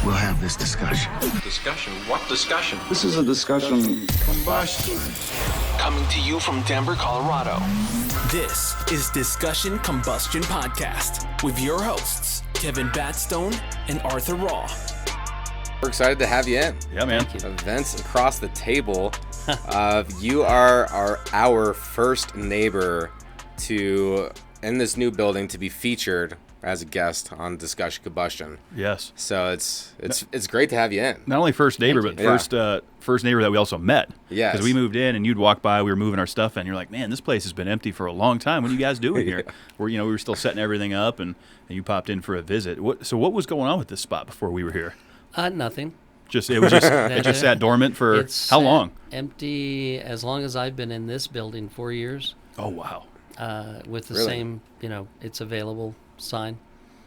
we'll have this discussion. Discussion? What discussion? This is a discussion combustion. Coming to you from Denver, Colorado. This is Discussion Combustion Podcast with your hosts, Kevin Batstone and Arthur Raw. We're excited to have you in. Yeah, man. Events across the table. You are our first neighbor in this new building to be featured as a guest on Discussion Combustion. Yes. So it's great to have you in. Not only first neighbor, but first neighbor that we also met. Yes. Because we moved in and you'd walk by, we were moving our stuff in, and you're like, man, this place has been empty for a long time. What are you guys doing here? We were still setting everything up, and you popped in for a visit. So what was going on with this spot before we were here? Nothing. It just sat dormant for how long? Empty as long as I've been in this building, 4 years. Oh, wow. With the Really? same, it's available sign.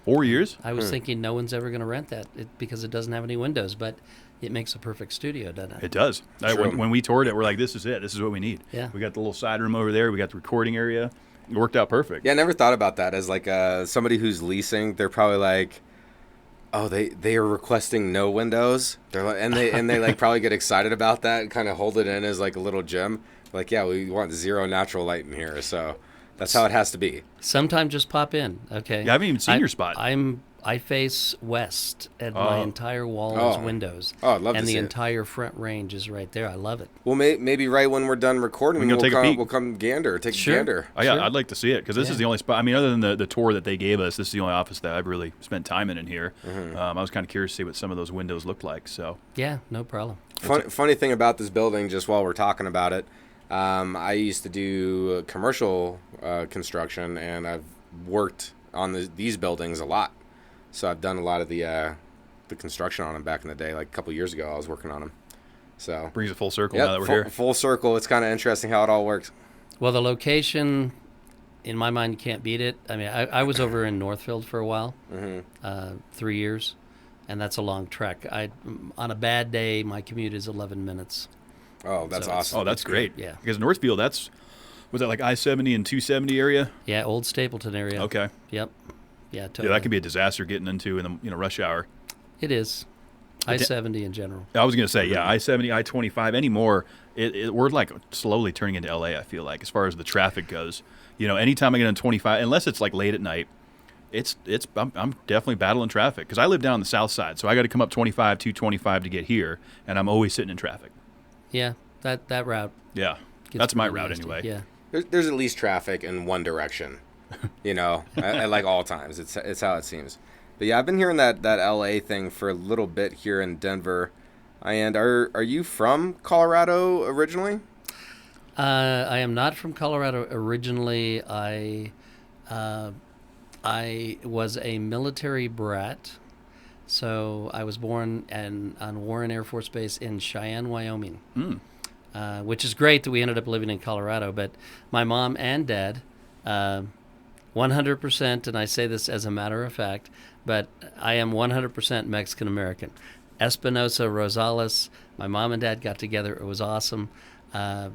4 years? I was thinking no one's ever going to rent that because it doesn't have any windows, but it makes a perfect studio, doesn't it? It does. When we toured it, we're like, this is it. This is what we need. Yeah. We got the little side room over there. We got the recording area. It worked out perfect. Yeah, I never thought about that as like somebody who's leasing. They're probably like, oh, they are requesting no windows. They're like, and they like probably get excited about that and kind of hold it in as like a little gym. Like, yeah, we want zero natural light in here, so that's how it has to be. Sometime just pop in, okay? Yeah, I haven't even seen your spot. I face west, and my entire wall is windows. Oh, I'd love to and see the it. entire front range is right there. I love it. Well, maybe right when we're done recording, We can go take a peek. we'll come take a gander. Oh, yeah, Sure. I'd like to see it because this is the only spot. I mean, other than the tour that they gave us, this is the only office that I've really spent time in here. Mm-hmm. I was kind of curious to see what some of those windows looked like. So Yeah, no problem. Funny thing about this building, just while we're talking about it, I used to do commercial construction, and I've worked on these buildings a lot. So I've done a lot of the construction on them back in the day. Like a couple years ago, I was working on them. So brings it full circle yep, now that we're here. Full circle. It's kind of interesting how it all works. Well, the location, in my mind, you can't beat it. I mean, I was over in Northfield for a while, 3 years, and that's a long trek. On a bad day, my commute is 11 minutes. Oh, that's awesome. Oh, that's great. Yeah. Because Northfield, was that like I-70 and 270 area? Yeah, Old Stapleton area. Okay. Yep. Yeah, totally. Yeah, that could be a disaster getting into in the rush hour. It is. I-70 in general. I was going to say, yeah, I-70, I-25 anymore. We're like slowly turning into LA, I feel like, as far as the traffic goes. Anytime I get on 25, unless it's like late at night, I'm definitely battling traffic because I live down on the south side, so I got to come up 225 to get here, and I'm always sitting in traffic. Yeah, that route. Yeah, gets that's my pretty route nasty. anyway. Yeah. There's at least traffic in one direction, at like all times. It's how it seems. But yeah, I've been hearing that LA thing for a little bit here in Denver. And are you from Colorado originally? I am not from Colorado originally. I was a military brat, so I was born on Warren Air Force Base in Cheyenne, Wyoming. Which is great that we ended up living in Colorado. But my mom and dad, 100%, and I say this as a matter of fact, but I am 100% Mexican-American. Espinosa, Rosales, my mom and dad got together. It was awesome. The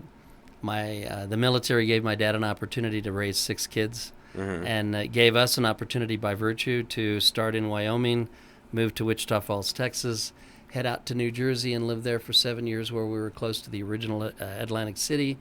military gave my dad an opportunity to raise 6 kids, and gave us an opportunity by virtue to start in Wyoming, move to Wichita Falls, Texas, head out to New Jersey and live there for 7 years where we were close to the original Atlantic City.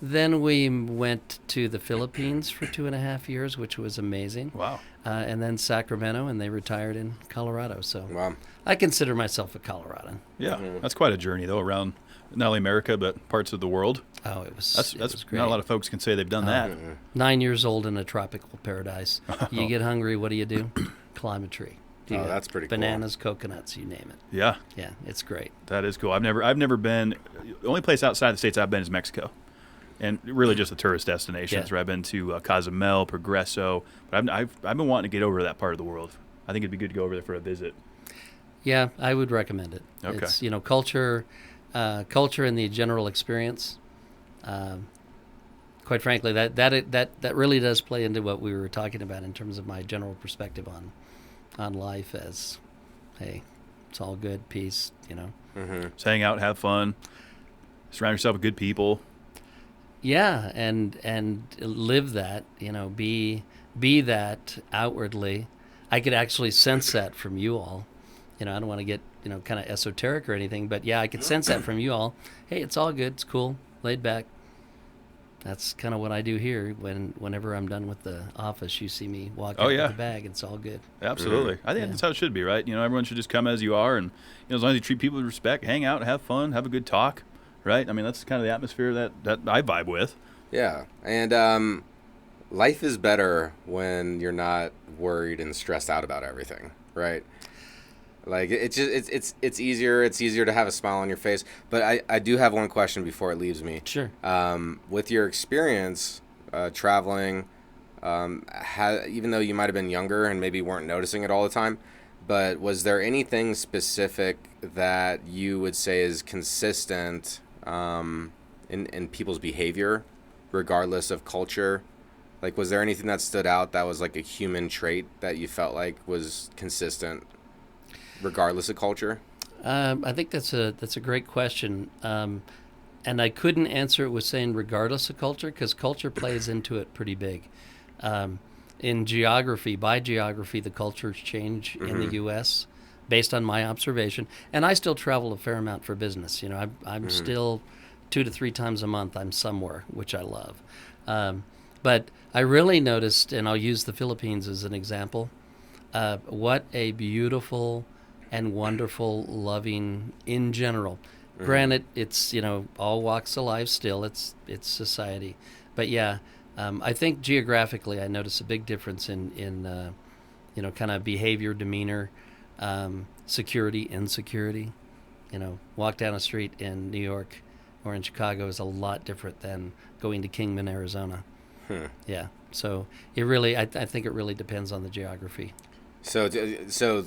Then we went to the Philippines for 2.5 years, which was amazing. Wow. And then Sacramento, and they retired in Colorado. So Wow. I consider myself a Coloradan. Yeah, that's quite a journey, though, around not only America, but parts of the world. Oh, it was That's great. not a lot of folks can say they've done that. 9 years old in a tropical paradise. You get hungry, what do? Climb a tree. Oh, that's pretty cool. Bananas, coconuts, you name it. Yeah, Yeah, it's great. that is cool. I've never been. The only place outside the States I've been is Mexico. And really just the tourist destinations Yeah. where I've been to Cozumel, Progreso. But I've been wanting to get over to that part of the world. I think it'd be good to go over there for a visit. Yeah, I would recommend it. Okay. It's, culture and the general experience. Quite frankly, that really does play into what we were talking about in terms of my general perspective on life as, hey, it's all good, peace, Just hang out, have fun, surround yourself with good people. Yeah, and live that, be that outwardly. I could actually sense that from you all. I don't want to get, kind of esoteric or anything, but yeah, I could sense that from you all. Hey, it's all good. It's cool. Laid back. That's kind of what I do here. Whenever I'm done with the office, you see me walk out with the bag. It's all good. Absolutely. I think that's how it should be, right? Everyone should just come as you are, and as long as you treat people with respect, hang out, have fun, have a good talk, right? I mean, that's kind of the atmosphere that I vibe with. Yeah, and life is better when you're not worried and stressed out about everything, right? Like it's easier. It's easier to have a smile on your face. But I do have one question before it leaves me. Sure. With your experience traveling, even though you might have been younger and maybe weren't noticing it all the time, but was there anything specific that you would say is consistent in people's behavior, regardless of culture? Like, was there anything that stood out that was like a human trait that you felt like was consistent, regardless of culture? I think that's a great question, and I couldn't answer it with saying regardless of culture, because culture plays into it pretty big. In geography, by geography, the cultures change in the U.S. based on my observation, and I still travel a fair amount for business. I'm still 2 to 3 times a month I'm somewhere, which I love. But I really noticed, and I'll use the Philippines as an example, what a beautiful and wonderful, loving, in general. Granted, it's, all walks of life still, it's society. But yeah, I think geographically I notice a big difference in kind of behavior, demeanor, security, insecurity. Walk down a street in New York or in Chicago is a lot different than going to Kingman, Arizona. Yeah, so it really, I think it really depends on the geography. So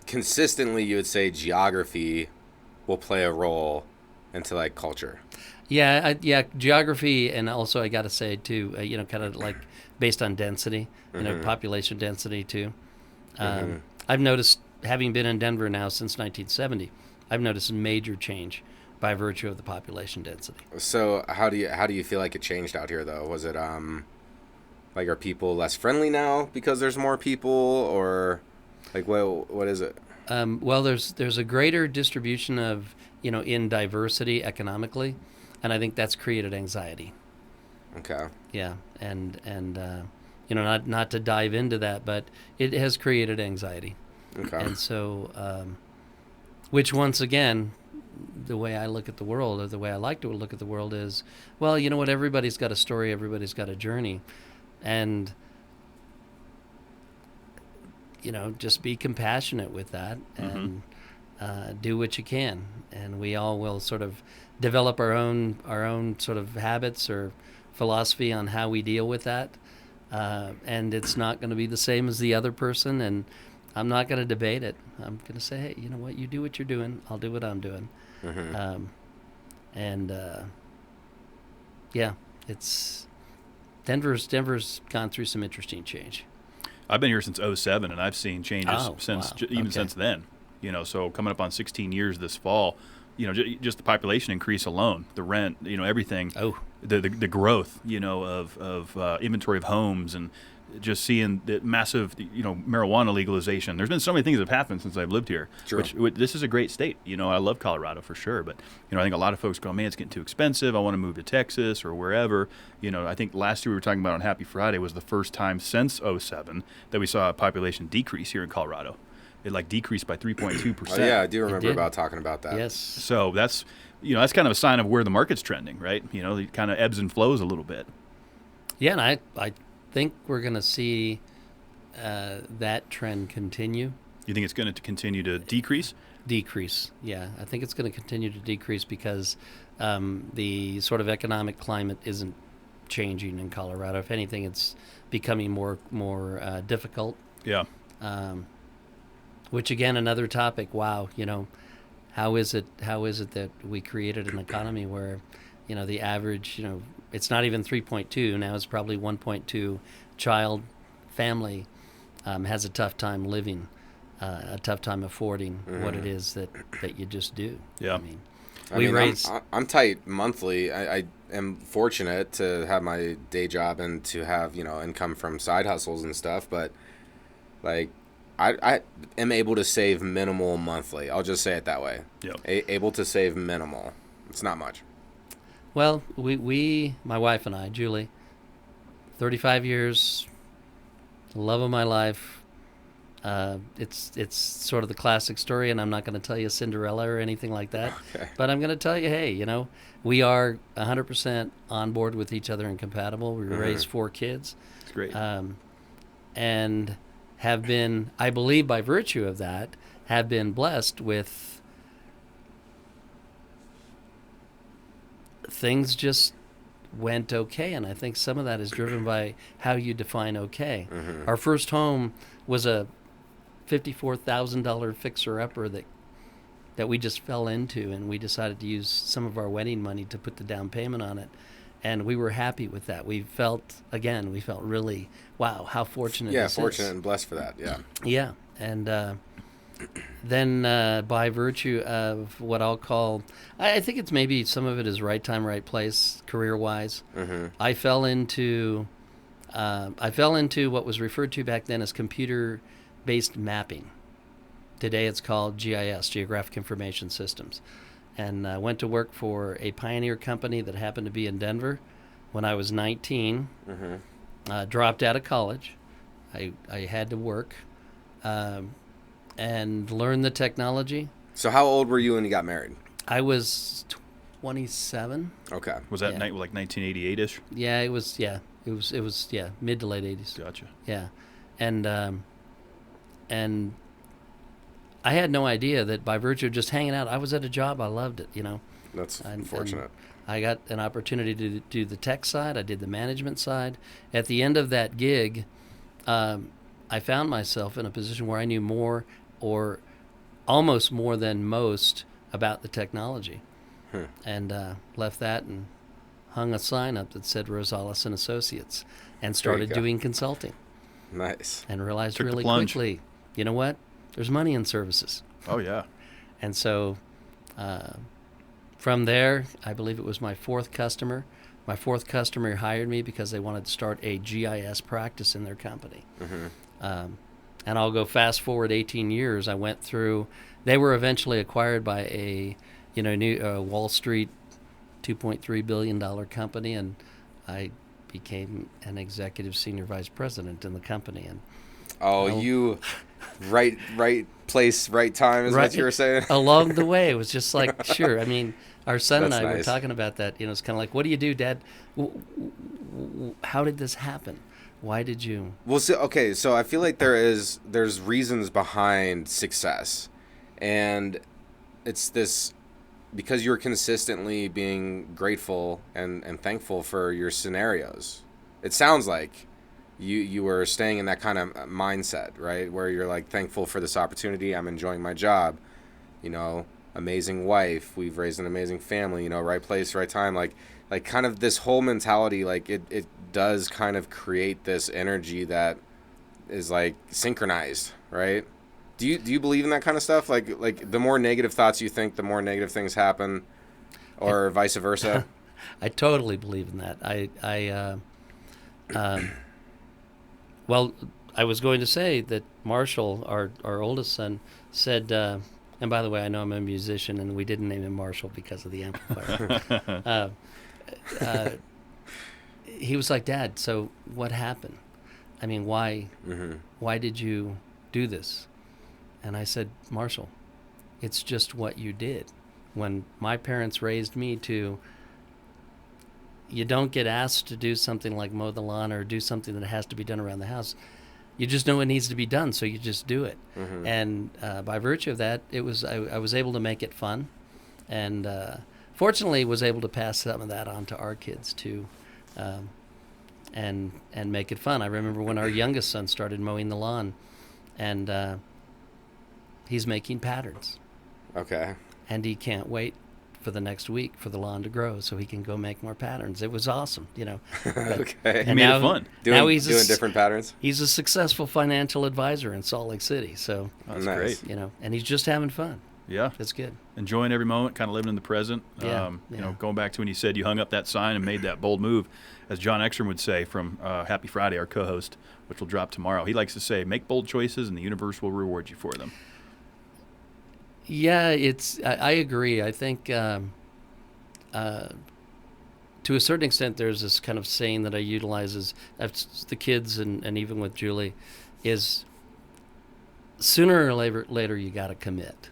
consistently, you would say geography will play a role into like culture. Yeah, geography, and also I got to say too, kind of like based on density, population density too. I've noticed, having been in Denver now since 1970, I've noticed a major change by virtue of the population density. So how do you feel like it changed out here though? Was it like, are people less friendly now because there's more people, or like what is it? Well, there's a greater distribution of in diversity economically, and I think that's created anxiety. Okay. Yeah, and not to dive into that, but it has created anxiety. Okay. And so, which once again, the way I look at the world, or the way I like to look at the world is, well, you know what, everybody's got a story, everybody's got a journey, and just be compassionate with that, and do what you can, and we all will sort of develop our own sort of habits or philosophy on how we deal with that, and it's not going to be the same as the other person, and I'm not going to debate it. I'm going to say, hey, you know what, you do what you're doing, I'll do what I'm doing. Yeah, it's Denver's gone through some interesting change. I've been here since 2007, and I've seen changes since then. So coming up on 16 years this fall, just the population increase alone, the rent, everything. Oh, the growth, of inventory of homes, and just seeing the massive, marijuana legalization. There's been so many things that have happened since I've lived here. True. Which this is a great state. I love Colorado for sure, but I think a lot of folks go, man, it's getting too expensive. I want to move to Texas or wherever. I think last year we were talking about on Happy Friday was the first time since 2007 that we saw a population decrease here in Colorado. It decreased by 3.2%. Oh, yeah, I do remember about talking about that. Yes. So that's that's kind of a sign of where the market's trending, right? It kind of ebbs and flows a little bit. Yeah, and I think we're going to see that trend continue. You think it's going to continue to decrease? Decrease, yeah. I think it's going to continue to decrease because the sort of economic climate isn't changing in Colorado. If anything, it's becoming more difficult. Yeah. Which again, another topic. Wow, how is it that we created an economy where, the average, it's not even 3.2 now. It's probably 1.2 child family has a tough time living, a tough time affording what it is that you just do. Yeah. I'm tight monthly. I am fortunate to have my day job and to have income from side hustles and stuff, but I am able to save minimal monthly. I'll just say it that way. Yep. Able to save minimal. It's not much. Well, we my wife and I, Julie, 35 years, love of my life. It's sort of the classic story, and I'm not going to tell you Cinderella or anything like that. Okay. But I'm going to tell you, hey, we are 100% on board with each other and compatible. We raised 4 kids. It's great. And have been, I believe by virtue of that, have been blessed with things just went okay. And I think some of that is driven by how you define okay. Our first home was a $54,000 fixer-upper that we just fell into, and we decided to use some of our wedding money to put the down payment on it. And we were happy with that. We felt really, wow, how fortunate this is. Yeah, fortunate and blessed for that, yeah. Yeah, and then by virtue of what I'll call, I think it's maybe some of it is right time, right place, career-wise. I fell into what was referred to back then as computer-based mapping. Today it's called GIS, Geographic Information Systems. And I went to work for a pioneer company that happened to be in Denver when I was 19. Dropped out of college. I had to work and learn the technology. So how old were you when you got married? I was 27. Okay. Was that Yeah. like 1988-ish? Yeah, it was. Yeah, it was. Yeah, mid to late 80s. Gotcha. Yeah, and I had no idea that by virtue of just hanging out, I was at a job I loved it. That's And unfortunate. I got an opportunity to do the tech side. I did the management side. At the end of that gig, I found myself in a position where I knew more, or almost more than most, about the technology. And left that and hung a sign up that said Rosales and Associates, and started go. doing consulting. Nice. And realized Took the really plunge. quickly, you know what? There's money in services. Oh, yeah. And so from there, I believe it was my 4th customer. My 4th customer hired me because they wanted to start a GIS practice in their company. And I'll go fast forward 18 years. I went through, they were eventually acquired by a new Wall Street $2.3 billion company, and I became an executive senior vice president in the company. And You right place, right time is what you were saying? Along the way, it was just like, sure. I mean, our son and That's I were nice. talking about that. It's kind of like, what do you do, Dad? How did this happen? Why did you? Well, so I feel like there's reasons behind success, and it's this because you're consistently being grateful and thankful for your scenarios. It sounds like you were staying in that kind of mindset, right? Where you're like thankful for this opportunity. I'm enjoying my job, amazing wife. We've raised an amazing family, right place, right time. Like kind of this whole mentality, like it does kind of create this energy that is like synchronized, right? Do you believe in that kind of stuff? Like the more negative thoughts you think, the more negative things happen, or vice versa? I totally believe in that. Well, I was going to say that Marshall, our oldest son, said, and by the way, I know I'm a musician, and we didn't name him Marshall because of the amplifier. He was like, Dad, so what happened? I mean, why did you do this? And I said, Marshall, it's just what you did. When my parents raised me you don't get asked to do something like mow the lawn or do something that has to be done around the house. You just know it needs to be done, so you just do it. And by virtue of that, I was able to make it fun, and fortunately was able to pass some of that on to our kids too, and make it fun. I remember when our youngest son started mowing the lawn, and he's making patterns. Okay. And he can't wait for the next week for the lawn to grow so he can go make more patterns. It was awesome, Okay. He made it fun. Now he's doing different patterns? He's a successful financial advisor in Salt Lake City, so That's Nice. great. and he's just having fun. Yeah. It's good. Enjoying every moment, kind of living in the present. Yeah, You yeah. know, going back to when you said you hung up that sign and made that bold move, as John Ekstrom would say from Happy Friday, our co-host, which will drop tomorrow. He likes to say, make bold choices and the universe will reward you for them. Yeah, I agree. I think to a certain extent, there's this kind of saying that I utilize as the kids and even with Julie, is sooner or later you got to commit,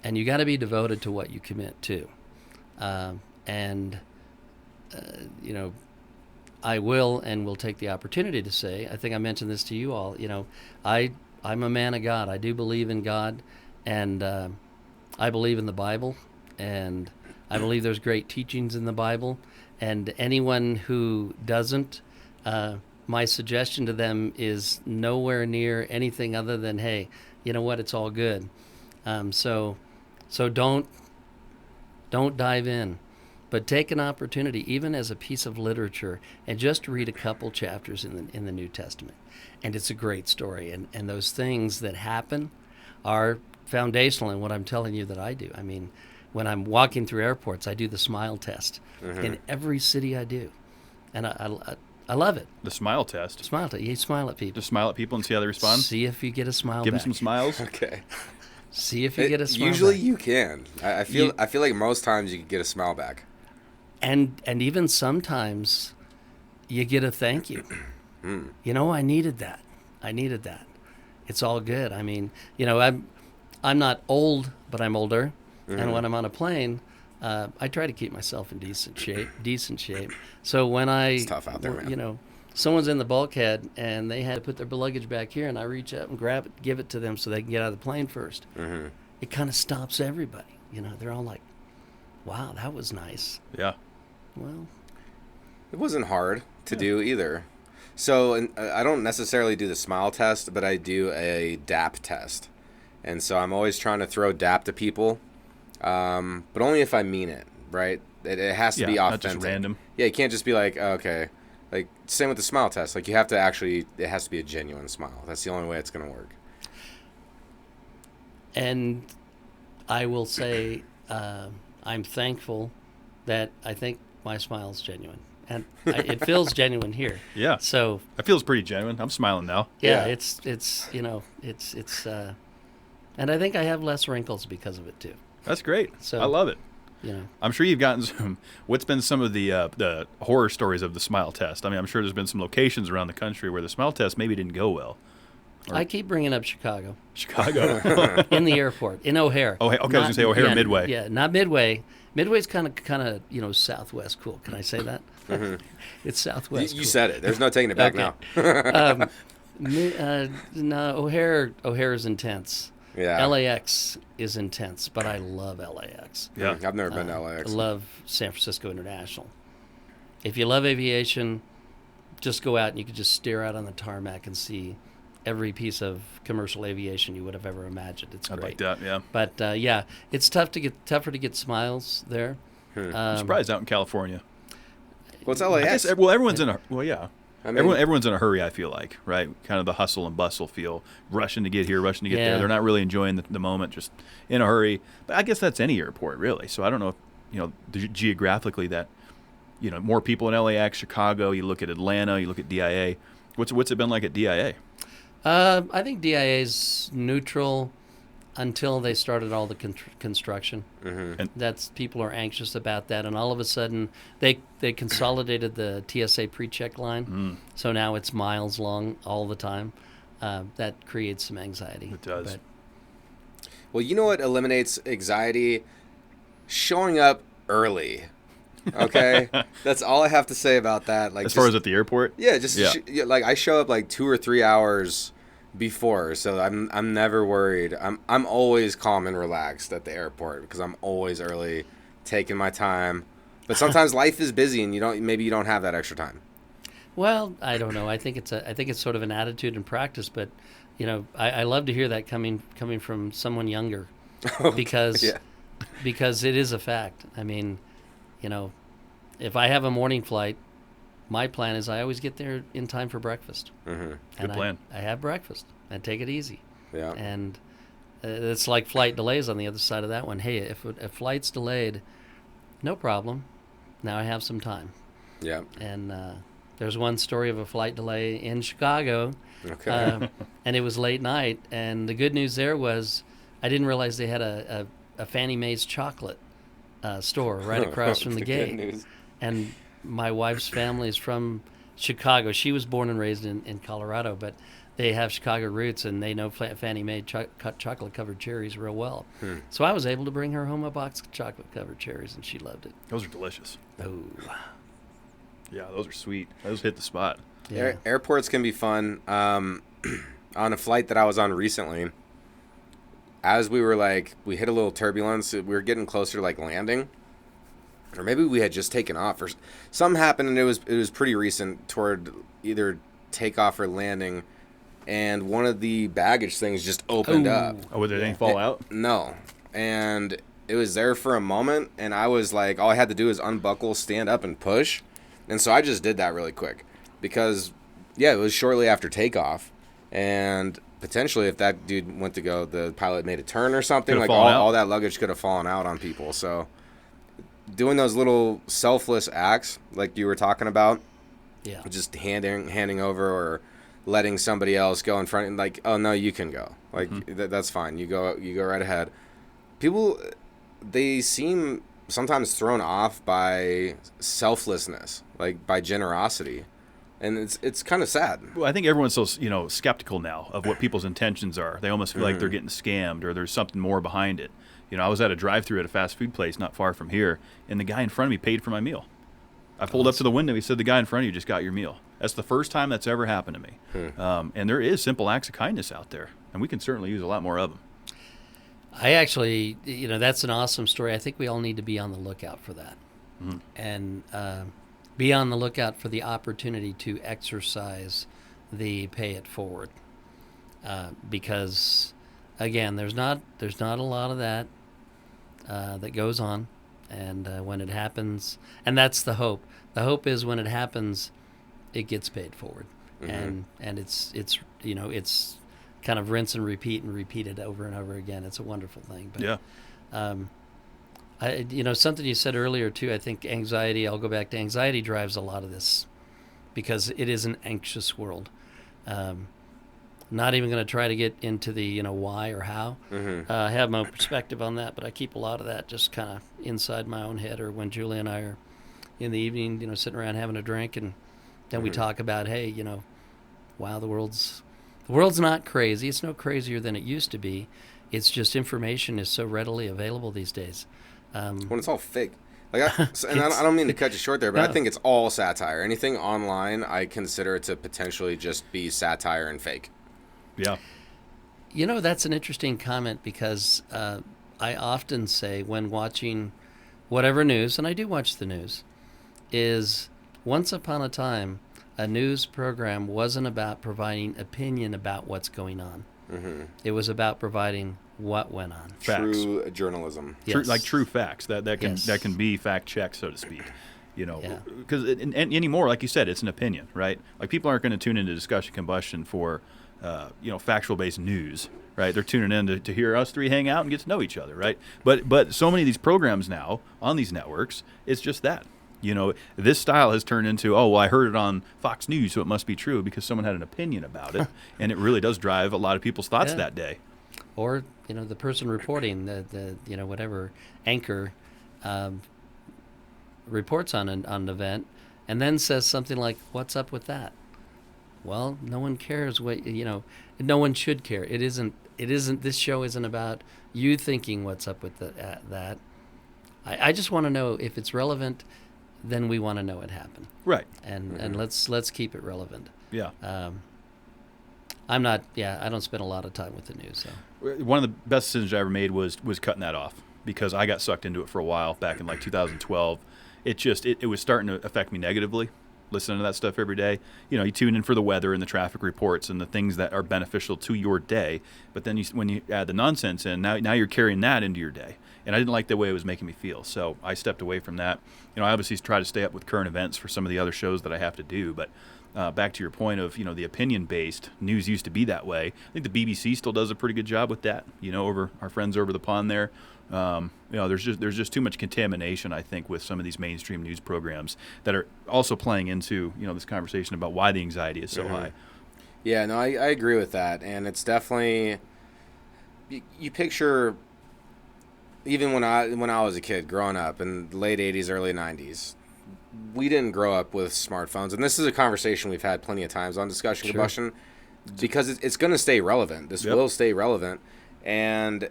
and you got to be devoted to what you commit to, you know, I will take the opportunity to say, I think I mentioned this to you all, you know, I'm a man of God. I do believe in God, and I believe in the Bible, and I believe there's great teachings in the Bible, and anyone who doesn't, my suggestion to them is nowhere near anything other than, hey, you know what, it's all good. So don't dive in, but take an opportunity, even as a piece of literature, and just read a couple chapters in the New Testament, and it's a great story. And those things that happen are foundational in what I'm telling you that I do. I mean, when I'm walking through airports, I do the smile test in every city I do, and I love it. The smile test. Smile test. You smile at people. Just smile at people and see how they respond. See if you get a smile Give back. them some smiles. Okay. See if you get a smile Usually back. you can. I feel like most times you can get a smile back. And even sometimes you get a thank you. You know, I needed that. It's all good. I mean, you know, I'm not old, but I'm older. And when I'm on a plane, I try to keep myself in decent shape. So when It's tough out there, man. you know, someone's in the bulkhead and they had to put their luggage back here, and I reach out and grab it, give it to them so they can get out of the plane first. It kind of stops everybody. You know, they're all like, wow, that was nice. Yeah. Well, It wasn't hard to do either. So I don't necessarily do the smile test, but I do a DAP test. And so I'm always trying to throw DAP to people, but only if I mean it, right? It has to be not authentic. just random. Yeah, you can't just be like, okay. Like, same with the smile test. Like, you have to actually, it has to be a genuine smile. That's the only way it's going to work. and I will say I'm thankful that I think my smile is genuine. And it feels genuine here. Yeah. So That feels pretty genuine. I'm smiling now. yeah, Yeah. it's you know, it's and I think I have less wrinkles because of it too. That's great. So- I love it. You know, I'm sure you've gotten some. What's been some of the horror stories of the smile test? I mean, I'm sure there's been some locations around the country where the smile test maybe didn't go well. I keep bringing up Chicago Chicago. in the airport in O'Hare. Oh, okay, I was gonna say O'Hare Midway. Yeah, not Midway. Midway's kind of you know, Southwest cool. Can I say that? It's Southwest. You cool. said it. There's no taking it back Okay. now. No, O'Hare is intense. Yeah. LAX is intense, but I love LAX. Yeah. I've never been to LAX. I love San Francisco International. If you love aviation, just go out and you can just stare out on the tarmac and see every piece of commercial aviation you would have ever imagined. It's I'd great. like that. Yeah. But yeah, it's tougher to get smiles there. I'm surprised out in California. What's I LAX? guess, well, everyone's in a. Well, yeah. I mean- Everyone's in a hurry, I feel like, right? Kind of the hustle and bustle feel, rushing to get here, rushing to get Yeah. there. They're not really enjoying the moment, just in a hurry. But I guess that's any airport, really. So I don't know if, you know, geographically that, you know, more people in LAX, Chicago, you look at Atlanta, you look at DIA. What's it been like at DIA? I think DIA's neutral until they started all the construction. And That's people are anxious about that, and all of a sudden they consolidated the TSA pre-check line, so now it's miles long all the time. That creates some anxiety. It does. But Well, you know what eliminates anxiety? Showing up early. Okay? That's all I have to say about that. Like, as far as at the airport? yeah, Yeah. like I show up like 2 or 3 hours before, so I'm never worried. I'm always calm and relaxed at the airport because I'm always early, taking my time. But sometimes life is busy and you don't have that extra time. well, I don't know. I think it's sort of an attitude and practice, but you know, I love to hear that coming from someone younger, because Yeah. because it is a fact. I mean, you know, if I have a morning flight, my plan is I always get there in time for breakfast. Mm-hmm. And plan. I have breakfast and take it easy. Yeah. And It's like flight delays on the other side of that one. Hey, if a flight's delayed, no problem. Now I have some time. Yeah. And there's one story of a flight delay in Chicago, Okay. and it was late night. And the good news there was I didn't realize they had a Fannie Mae's chocolate store right across from the Good gate. news. And my wife's family is from Chicago. She was born and raised in Colorado, but they have Chicago roots, and they know Fannie Mae chocolate-covered cherries real well. So I was able to bring her home a box of chocolate-covered cherries, and she loved it. Those are delicious. Oh, Yeah, those are sweet. Those hit the spot. yeah. Airports can be fun. On a flight that I was on recently, as we hit a little turbulence, we were getting closer to landing, or maybe we had just taken off, or something happened, and it was pretty recent toward either takeoff or landing, and one of the baggage things just opened up. Oh, did anything fall out? No, and it was there for a moment, and I was like, all I had to do is unbuckle, stand up, and push, and so I just did that really quick, because it was shortly after takeoff, and potentially if that dude went to go, the pilot made a turn or something, Could've like fallen out. all that luggage could have fallen out on people. So doing those little selfless acts like you were talking about, Yeah. just handing over or letting somebody else go in front, and like, oh no, you can go, like that's fine, you go right ahead. People, they seem sometimes thrown off by selflessness, like by generosity, and it's kind of sad. Well, I think everyone's so skeptical now of what people's intentions are. They almost feel like they're getting scammed, or there's something more behind it. I was at a drive-through at a fast food place not far from here, and the guy in front of me paid for my meal. I pulled up to the window. He said, "The guy in front of you just got your meal." That's the first time that's ever happened to me. And there is simple acts of kindness out there, and we can certainly use a lot more of them. I actually, that's an awesome story. I think we all need to be on the lookout for that. And be on the lookout for the opportunity to exercise the pay it forward. Because, again, there's not a lot of that that goes on. And when it happens, and that's the hope. The hope is when it happens, it gets paid forward. And it's kind of rinse and repeat it over and over again. It's a wonderful thing. But, Yeah. Something you said earlier too, I think anxiety, I'll go back to anxiety, drives a lot of this because it is an anxious world. Not even going to try to get into the, why or how. I have my own perspective on that, but I keep a lot of that just kind of inside my own head, or when Julie and I are in the evening, sitting around having a drink, and then we talk about, hey, wow, the world's not crazy. It's no crazier than it used to be. It's just information is so readily available these days. When it's all fake. I don't mean to cut you short there, but No. I think it's all satire. Anything online, I consider it to potentially just be satire and fake. Yeah. That's an interesting comment because I often say when watching whatever news, and I do watch the news, is once upon a time, a news program wasn't about providing opinion about what's going on. It was about providing what went on. Facts. True journalism. True, Yes. like true facts that can Yes. that can be fact checked, so to speak. Yeah. Because and anymore, like you said, it's an opinion, right? Like people aren't going to tune into Discussion Combustion for factual based news, right? They're tuning in to hear us three hang out and get to know each other, right? But so many of these programs now on these networks, it's just that. This style has turned into, oh, well, I heard it on Fox News, so it must be true because someone had an opinion about it, and it really does drive a lot of people's thoughts Yeah. that day. Or, the person reporting, the whatever anchor reports on an event and then says something like, what's up with that? Well, no one cares what, no one should care. It isn't, this show isn't about you thinking what's up with that. I just want to know if it's relevant, then we want to know it happened. Right. And let's keep it relevant. Yeah. I don't spend a lot of time with the news, so. One of the best decisions I ever made was cutting that off because I got sucked into it for a while back in 2012. It was starting to affect me negatively, listening to that stuff every day. You tune in for the weather and the traffic reports and the things that are beneficial to your day. But then when you add the nonsense in, now you're carrying that into your day. And I didn't like the way it was making me feel. So I stepped away from that. I obviously try to stay up with current events for some of the other shows that I have to do. But back to your point of, the opinion-based news used to be that way. I think the BBC still does a pretty good job with that, over our friends over the pond there. There's just too much contamination, I think, with some of these mainstream news programs that are also playing into, this conversation about why the anxiety is so high. Yeah, no, I agree with that. And it's definitely, you picture, even when I was a kid growing up in the late 80s, early 90s, we didn't grow up with smartphones. And this is a conversation we've had plenty of times on Discussion Combustion, because it's going to stay relevant. This will stay relevant. And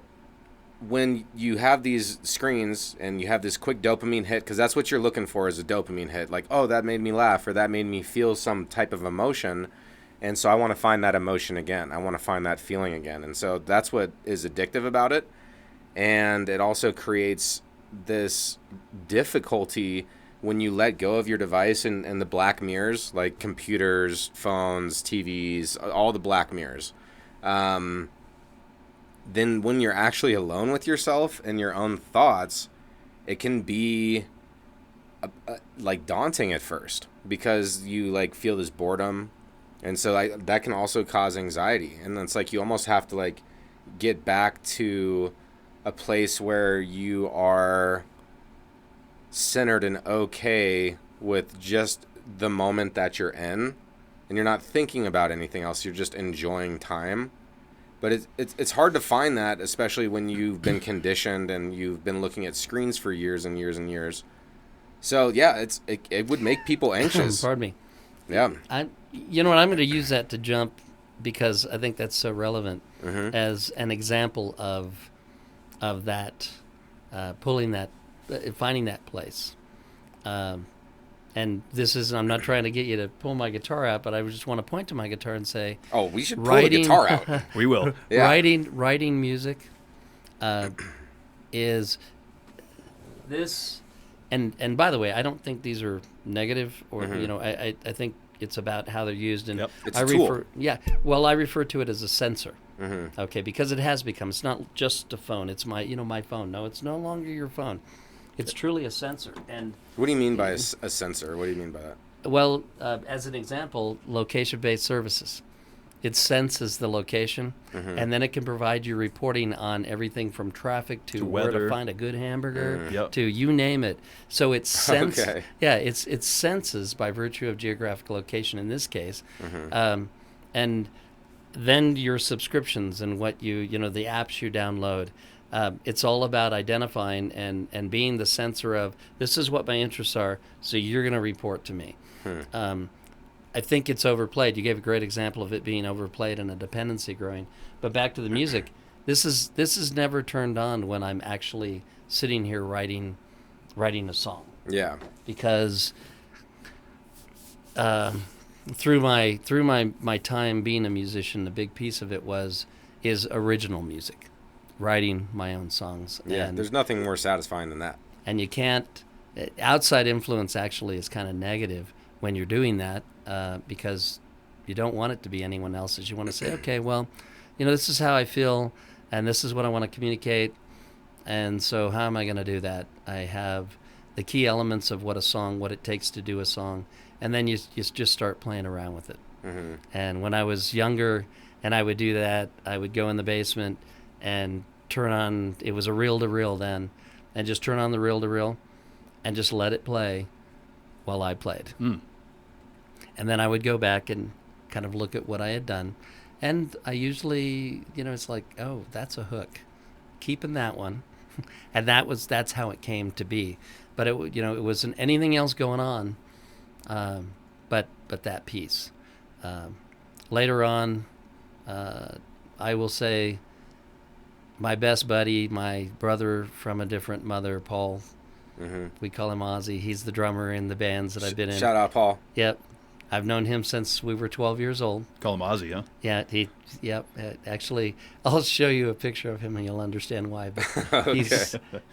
when you have these screens and you have this quick dopamine hit, because that's what you're looking for, is a dopamine hit. Like, oh, that made me laugh, or that made me feel some type of emotion. And so I want to find that emotion again. I want to find that feeling again. And so that's what is addictive about it. And it also creates this difficulty when you let go of your device and the black mirrors, like computers, phones, TVs, all the black mirrors. Then when you're actually alone with yourself and your own thoughts, it can be like daunting at first, because you like feel this boredom. And so that can also cause anxiety. And it's like you almost have to like get back to a place where you are centered and okay with just the moment that you're in, and you're not thinking about anything else. You're just enjoying time. But it's hard to find that, especially when you've been conditioned and you've been looking at screens for years and years and years. So yeah, it would make people anxious. Pardon me. Yeah. You know what? I'm going to use that to jump, because I think that's so relevant as an example of that, pulling that, finding that place. And this is, I'm not trying to get you to pull my guitar out, but I just want to point to my guitar and say, oh, we should pull the guitar out. We will. Yeah. Writing music is this, and by the way, I don't think these are negative, or I think it's about how they're used. And It's a tool. I refer to it as a sensor. Okay, because it has become, it's not just a phone. It's my phone. No, it's no longer your phone. It's truly a sensor. And what do you mean by a sensor? What do you mean by that? Well, as an example, location-based services. It senses the location, and then it can provide you reporting on everything from traffic to where weather, to find a good hamburger, to you name it. So it senses. Okay. Yeah, it senses by virtue of geographic location in this case, and then your subscriptions and what the apps you download. It's all about identifying and being the sensor of, this is what my interests are, so you're going to report to me. I think it's overplayed. You gave a great example of it being overplayed and a dependency growing. But back to the music, this is never turned on when I'm actually sitting here writing a song. Yeah. Because through my time being a musician, the big piece of it is original music. Writing my own songs. Yeah, and there's nothing more satisfying than that. And you can't, outside influence actually is kind of negative when you're doing that, because you don't want it to be anyone else's. You want to say, okay, well, this is how I feel, and this is what I want to communicate, and so how am I going to do that? I have the key elements of what it takes to do a song, and then you just start playing around with it. And when I was younger and I would do that, I would go in the basement and turn on, it was a reel-to-reel then, and just turn on the reel-to-reel and just let it play while I played. And then I would go back and kind of look at what I had done. And I usually, it's like, oh, that's a hook. Keeping that one. And that's how it came to be. But it wasn't anything else going on, but that piece. Later on, I will say, my best buddy, my brother from a different mother, Paul, we call him Ozzy. He's the drummer in the bands that I've been in. Shout out, Paul. Yep. I've known him since we were 12 years old. Call him Ozzy, huh? Yeah, actually, I'll show you a picture of him and you'll understand why. But Okay.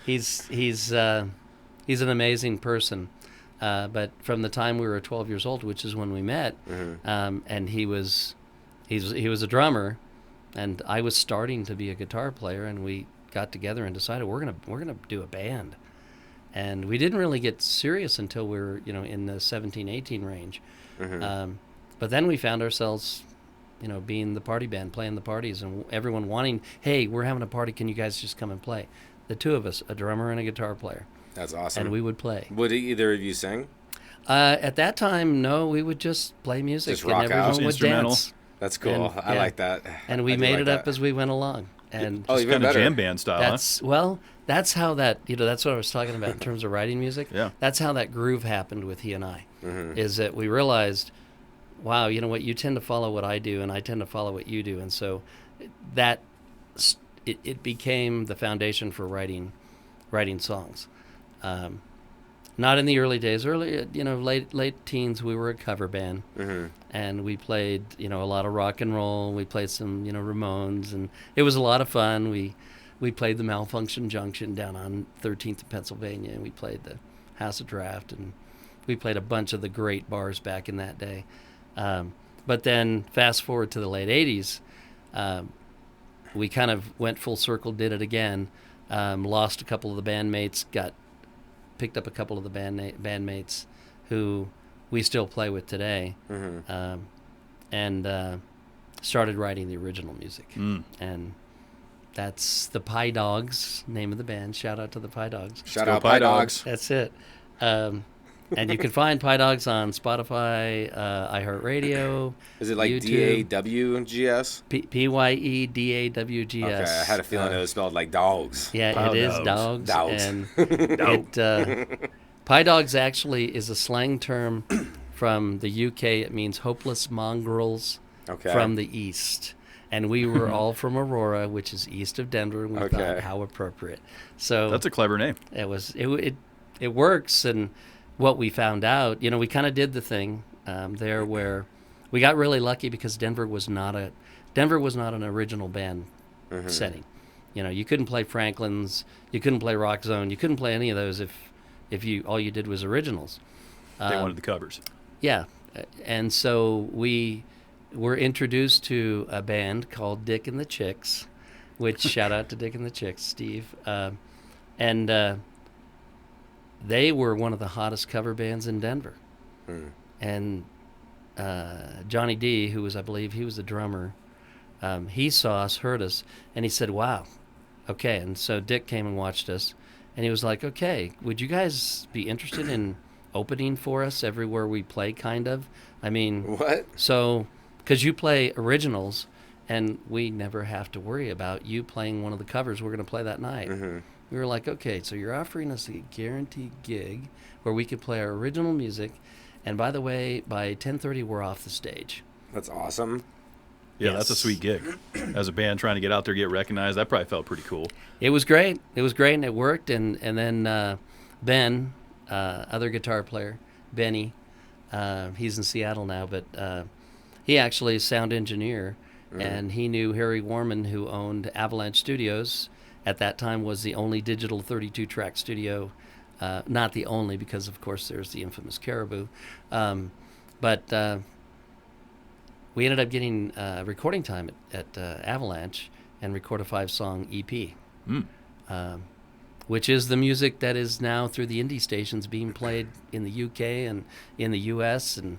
he's an amazing person. But from the time we were 12 years old, which is when we met, and he was a drummer, and I was starting to be a guitar player, and we got together and decided we're gonna do a band. And we didn't really get serious until we were in the 17, 18 range. But then we found ourselves, being the party band, playing the parties, and everyone wanting, hey, we're having a party, can you guys just come and play? The two of us, a drummer and a guitar player. That's awesome. And we would play. Would either of you sing? At that time, no, we would just play music. Just rock and out. everyone would Instrumental. dance. That's cool. And, I like that. And we I do made like it up that. as we went along. And Oh, It's even kind of better. jam band style, huh? that's how that, that's what I was talking about in terms of writing music. Yeah. That's how that groove happened with he and I, Mm-hmm. is that we realized, wow, you know what, you tend to follow what I do and I tend to follow what you do. And so that, it became the foundation for writing songs. Not in the early days. Late teens, we were a cover band, Mm-hmm. and we played, a lot of rock and roll. We played some, Ramones, and it was a lot of fun. We played the Malfunction Junction down on 13th in Pennsylvania, and we played the House of Draft, and we played a bunch of the great bars back in that day. But then fast forward to the late 80s, we kind of went full circle, did it again, lost a couple of the bandmates, picked up a couple of the bandmates who we still play with today, Mm-hmm. and started writing the original music. And that's the PyeDawgs, name of the band. Shout out to the PyeDawgs. Shout go out Pie PyeDawgs. Dogs. That's it. And you can find PyeDawgs on Spotify, iHeartRadio. Is it like YouTube. DAWGS? PYEDAWGS. Okay, I had a feeling it was spelled like dogs. Yeah, it is PyeDawgs. dogs. Dogs. And PyeDawgs actually is a slang term from the UK. It means hopeless mongrels Okay. from the east. And we were all from Aurora, which is east of Denver, and we Okay. thought how appropriate. So That's a clever name. it works. And what we found out, we kind of did the thing there where we got really lucky because Denver was not an original band setting. You couldn't play Franklin's, you couldn't play Rock Zone, you couldn't play any of those if all you did was originals. They wanted the covers. Yeah, and so we were introduced to a band called Dick and the Chicks, which shout out to Dick and the Chicks, Steve, and they were one of the hottest cover bands in Denver. And Johnny D, who was, I believe, he was the drummer, he saw us, heard us, and he said, wow, okay. And so Dick came and watched us, and he was like, okay, would you guys be interested in opening for us everywhere we play, kind of? I mean, What? so, because you play originals, and we never have to worry about you playing one of the covers we're going to play that night. Mm-hmm. We were like, okay, so you're offering us a guaranteed gig where we could play our original music, and by the way, by 10:30 we're off the stage. That's awesome. Yeah, that's a Yes. sweet gig. As a band trying to get out there, get recognized, that probably felt pretty cool. It was great. It was great, and it worked. And then Ben, other guitar player, Benny, he's in Seattle now, but he actually is sound engineer, and he knew Harry Warman, who owned Avalanche Studios. At that time, was the only digital 32-track studio. Not the only, because of course there's the infamous Caribou, but we ended up getting recording time at Avalanche and record a 5-song EP, which is the music that is now through the indie stations being played in the UK and in the US, and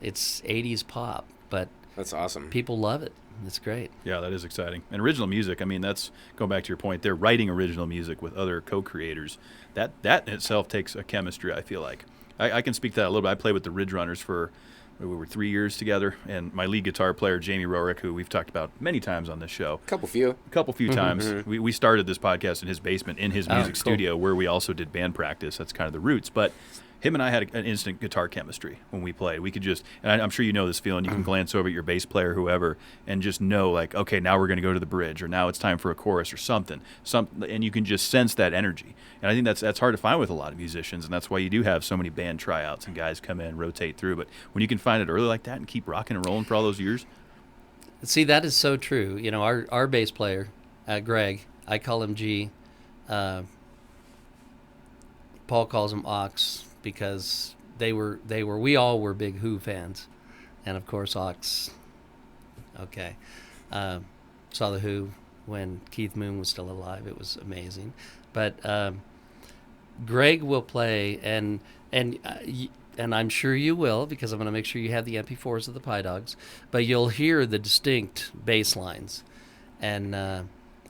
it's 80s pop, but That's awesome. people love it. It's great. Yeah, that is exciting. And original music, I mean, that's going back to your point. They're writing original music with other co-creators. That in itself takes a chemistry, I feel like. I can speak to that a little bit. I played with the Ridge Runners for, we were 3 years together, and my lead guitar player, Jamie Rorick, who we've talked about many times on this show. Couple few. A few times. We started this podcast in his basement, in his music cool. studio, where we also did band practice. That's kind of the roots. But him and I had an instant guitar chemistry when we played. We could just, and I'm sure you know this feeling, you can glance over at your bass player, whoever, and just know, like, okay, now we're going to go to the bridge, or now it's time for a chorus or something. And you can just sense that energy. And I think that's hard to find with a lot of musicians, and that's why you do have so many band tryouts and guys come in, rotate through. But when you can find it early like that and keep rocking and rolling for all those years. See, that is so true. Our bass player, Greg, I call him G. Paul calls him Ox, because we all were big Who fans, and of course Ox. Okay, saw the Who when Keith Moon was still alive. It was amazing, but Greg will play, and and I'm sure you will, because I'm going to make sure you have the MP4s of the PyeDawgs, but you'll hear the distinct bass lines. And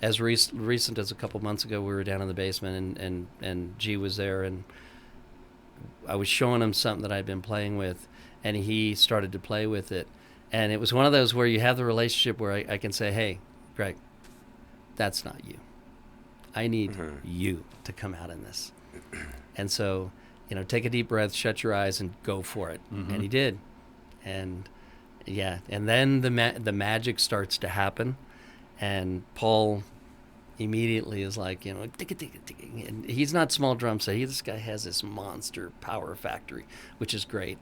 as recent as a couple months ago, we were down in the basement, and G was there, and I was showing him something that I'd been playing with, and he started to play with it. And it was one of those where you have the relationship where I can say, hey, Greg, that's not you. I need you to come out in this. And so, take a deep breath, shut your eyes, and go for it. And he did. And yeah, and then the magic starts to happen, and Paul immediately is like, and he's not small drum set. This guy has this monster power factory, which is great.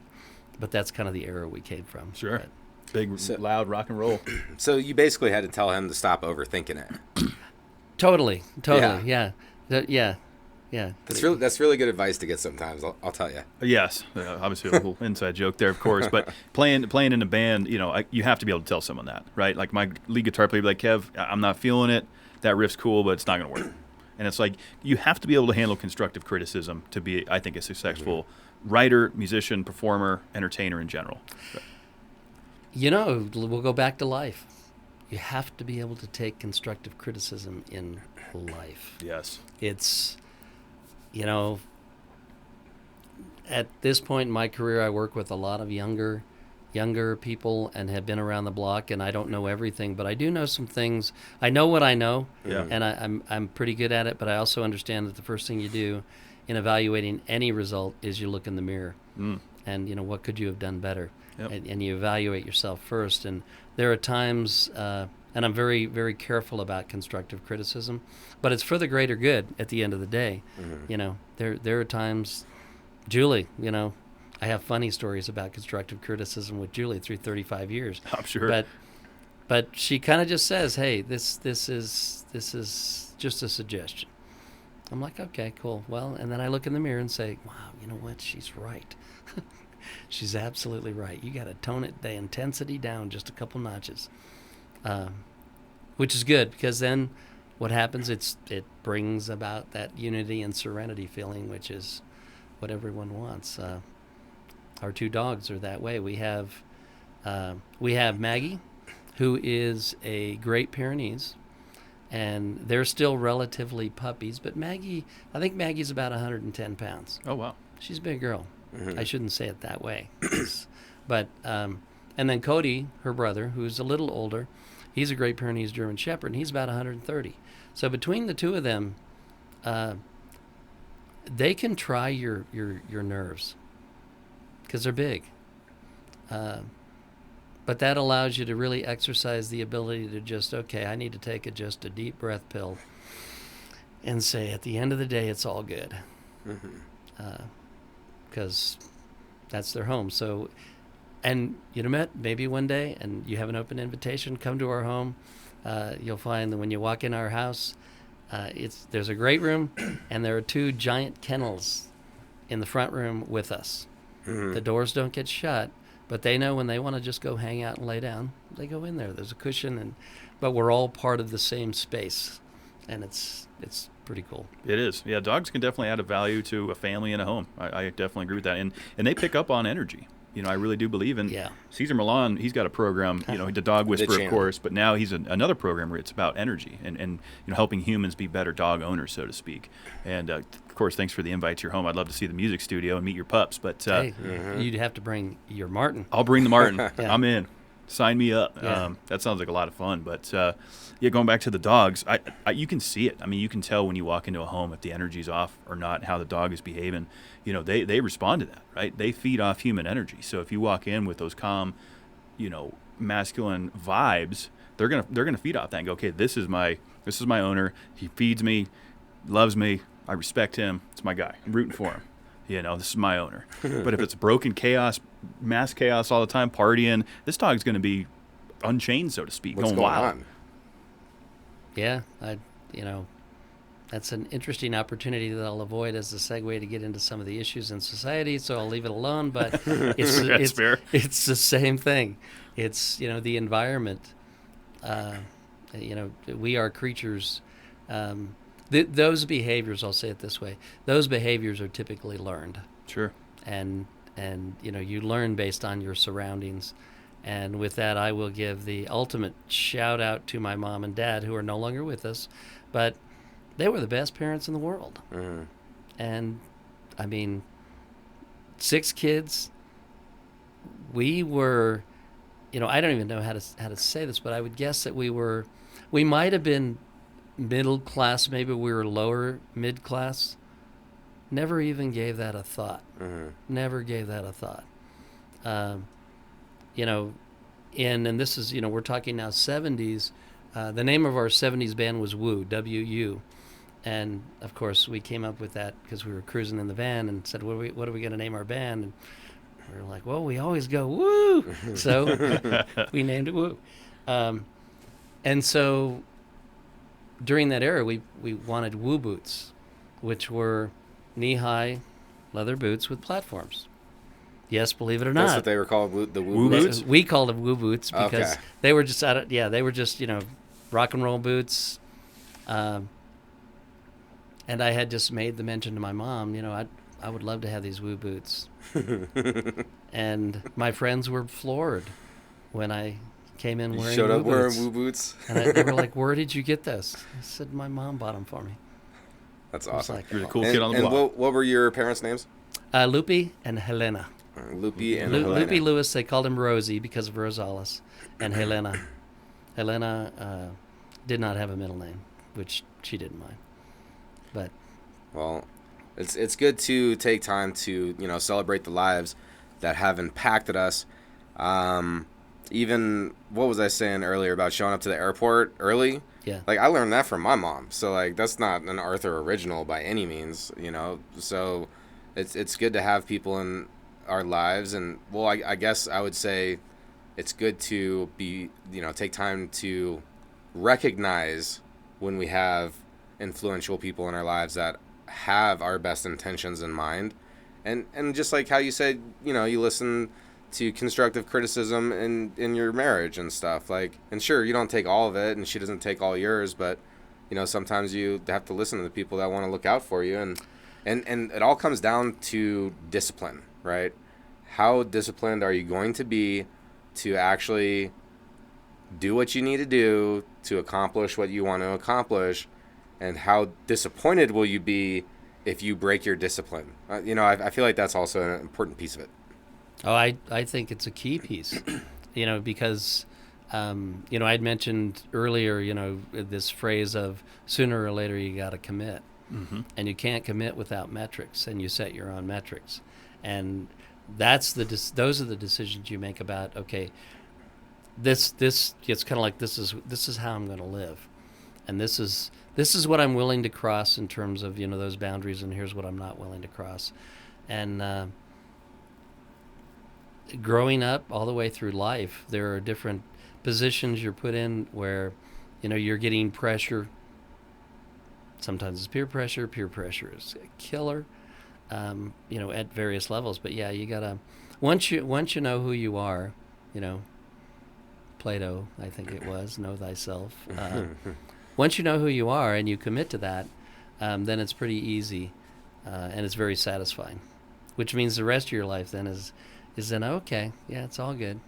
But that's kind of the era we came from. Sure. But, Big, loud rock and roll. So you basically had to tell him to stop overthinking it. Totally, yeah. Yeah. That's really good advice to get sometimes, I'll tell you. Yes, obviously a little inside joke there, of course. But playing in a band, you have to be able to tell someone that, right? Like my lead guitar player would be like, Kev, I'm not feeling it. That riff's cool, but it's not going to work. And it's like you have to be able to handle constructive criticism to be, I think, a successful writer, musician, performer, entertainer in general. We'll go back to life. You have to be able to take constructive criticism in life. Yes. It's, at this point in my career, I work with a lot of younger people and have been around the block, and I don't know everything, but I do know some things. I know what I know, and I'm pretty good at it, but I also understand that the first thing you do in evaluating any result is you look in the mirror and, what could you have done better? Yep. And you evaluate yourself first. And there are times, and I'm very, very careful about constructive criticism, but it's for the greater good at the end of the day. There are times, Julie, I have funny stories about constructive criticism with Julie through 35 years. I'm sure. But she kind of just says, hey, this is just a suggestion. I'm like, okay, cool. Well, and then I look in the mirror and say, wow, you know what? She's right. She's absolutely right. You got to tone the intensity down just a couple notches, which is good, because then what happens? It brings about that unity and serenity feeling, which is what everyone wants. Our two dogs are that way. We have Maggie, who is a Great Pyrenees, and they're still relatively puppies. But I think Maggie's about 110 pounds. Oh, wow. She's a big girl. I shouldn't say it that way. But and then Cody, her brother, who's a little older, he's a Great Pyrenees German Shepherd, and he's about 130. So between the two of them, they can try your nerves because they're big. But that allows you to really exercise the ability to just, okay, I need to take just a deep breath pill and say, at the end of the day, it's all good. Because that's their home. So, and maybe one day, and you have an open invitation, come to our home. You'll find that when you walk in our house, there's a great room, and there are two giant kennels in the front room with us. The doors don't get shut, but they know when they want to just go hang out and lay down, they go in there. There's a cushion, but we're all part of the same space, and it's pretty cool. It is. Yeah, dogs can definitely add a value to a family and a home. I definitely agree with that. And they pick up on energy. I really do believe in Cesar Millan. He's got a program, the Dog Whisperer, of course, but now he's another program where it's about energy and helping humans be better dog owners, so to speak. And of course, thanks for the invite to your home. I'd love to see the music studio and meet your pups. But you'd have to bring your Martin. I'll bring the Martin. I'm in. Sign me up. That sounds like a lot of fun. But going back to the dogs, you can see it. I mean, you can tell when you walk into a home if the energy's off or not, how the dog is behaving. They respond to that, right? They feed off human energy. So if you walk in with those calm, masculine vibes, they're gonna feed off that and go, okay, this is my owner. He feeds me, loves me. I respect him. It's my guy. I'm rooting for him. This is my owner. But if it's broken chaos, mass chaos all the time, partying, this dog's going to be unchained, so to speak, What's going wild. on? Yeah, that's an interesting opportunity that I'll avoid as a segue to get into some of the issues in society, so I'll leave it alone. But it's fair. It's the same thing. It's the environment. We are creatures. Those behaviors, I'll say it this way, those behaviors are typically learned. Sure. And and you learn based on your surroundings. And with that, I will give the ultimate shout out to my mom and dad, who are no longer with us, but they were the best parents in the world. And I mean, 6 kids. We were, I don't even know how to say this, but I would guess that we might have been middle class. Maybe we were lower mid class. Never even gave that a thought. Never gave that a thought. And this is, we're talking now 70s. The name of our 70s band was Woo, W-U. And, of course, we came up with that because we were cruising in the van and said, what are we going to name our band? And we were like, well, we always go Woo. So we named it Woo. And so during that era, we wanted Woo boots, which were knee-high leather boots with platforms. Yes, believe it or not. That's what they were called, the Woo boots? We called them Woo boots because Okay. they were just they were just, rock and roll boots. And I had just made the mention to my mom, I would love to have these Woo boots. And my friends were floored when I came in wearing Showed Woo up boots. wearing Woo boots? And they were like, where did you get this? I said, my mom bought them for me. That's I was awesome. like, You're the "Oh." cool kid on the block. What were your parents' names? Lupe and Helena. Lupe and Helena. Lupe Lewis, they called him Rosie because of Rosales. And Helena. Helena did not have a middle name, which she didn't mind. But Well, it's good to take time to celebrate the lives that have impacted us. Even what was I saying earlier about showing up to the airport early? yeah. Like, I learned that from my mom. So like, that's not an Arthur original by any means, So it's good to have people in our lives, and well, I guess I would say it's good to be take time to recognize when we have influential people in our lives that have our best intentions in mind, and just like how you said, you listen to constructive criticism in your marriage and stuff, like, and sure, you don't take all of it and she doesn't take all yours, but sometimes you have to listen to the people that want to look out for you, and it all comes down to discipline, right? How disciplined are you going to be to actually do what you need to do to accomplish what you want to accomplish, and how disappointed will you be if you break your discipline? I feel like that's also an important piece of it. Oh, I think it's a key piece, because, I'd mentioned earlier, this phrase of sooner or later you got to commit. And you can't commit without metrics, and you set your own metrics. And those are the decisions you make about, okay, this it's kind of like this is how I'm going to live. And this is what I'm willing to cross in terms of, those boundaries, and here's what I'm not willing to cross. And growing up all the way through life, there are different positions you're put in where, you're getting pressure. Sometimes it's peer pressure. Peer pressure is a killer, at various levels. But yeah, you gotta once you know who you are, Plato, I think it was, know thyself. Once you know who you are and you commit to that, then it's pretty easy, and it's very satisfying. Which means the rest of your life then is then okay, yeah, it's all good.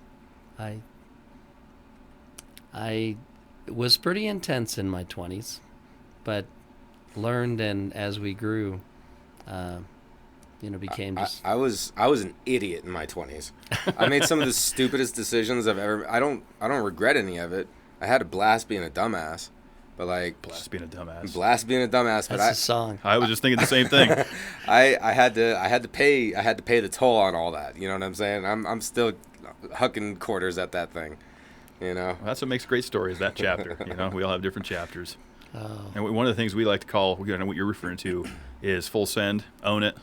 I was pretty intense in my 20s, but learned, and as we grew, became just. I was an idiot in my 20s. I made some of the stupidest decisions I've ever. I don't regret any of it. I had a blast being a dumbass, but like Blast being a dumbass. But That's a song. I was just thinking the same thing. I had to pay the toll on all that. You know what I'm saying? I'm still hucking quarters at that thing. Well, that's what makes great stories, that chapter. We all have different chapters. Oh. And one of the things we like to call, what you're referring to, is full send, own it.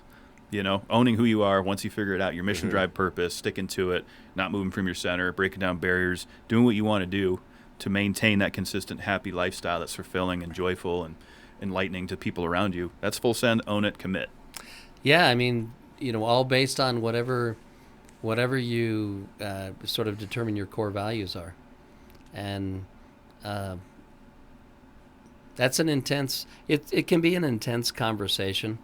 Owning who you are once you figure it out, your mission, drive, purpose, sticking to it, not moving from your center, breaking down barriers, doing what you want to do to maintain that consistent, happy lifestyle that's fulfilling and joyful and enlightening to people around you. That's full send, own it, commit. Yeah, I mean, all based on whatever you sort of determine your core values are. And that's an intense, it can be an intense conversation.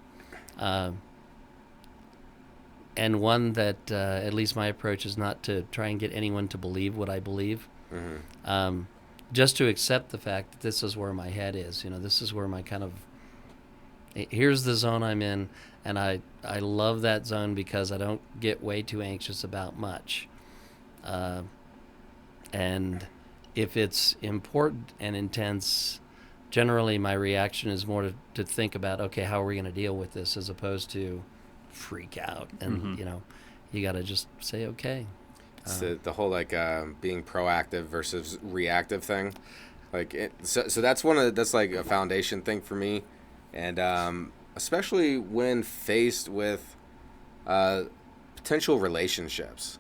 and one that at least my approach is not to try and get anyone to believe what I believe. Just to accept the fact that this is where my head is. This is where my kind of, here's the zone I'm in, and I love that zone because I don't get way too anxious about much. And if it's important and intense, generally my reaction is more to think about, okay, how are we going to deal with this, as opposed to freak out. And, you got to just say, okay. It's the whole being proactive versus reactive thing. So that's that's like a foundation thing for me. And especially when faced with potential relationships.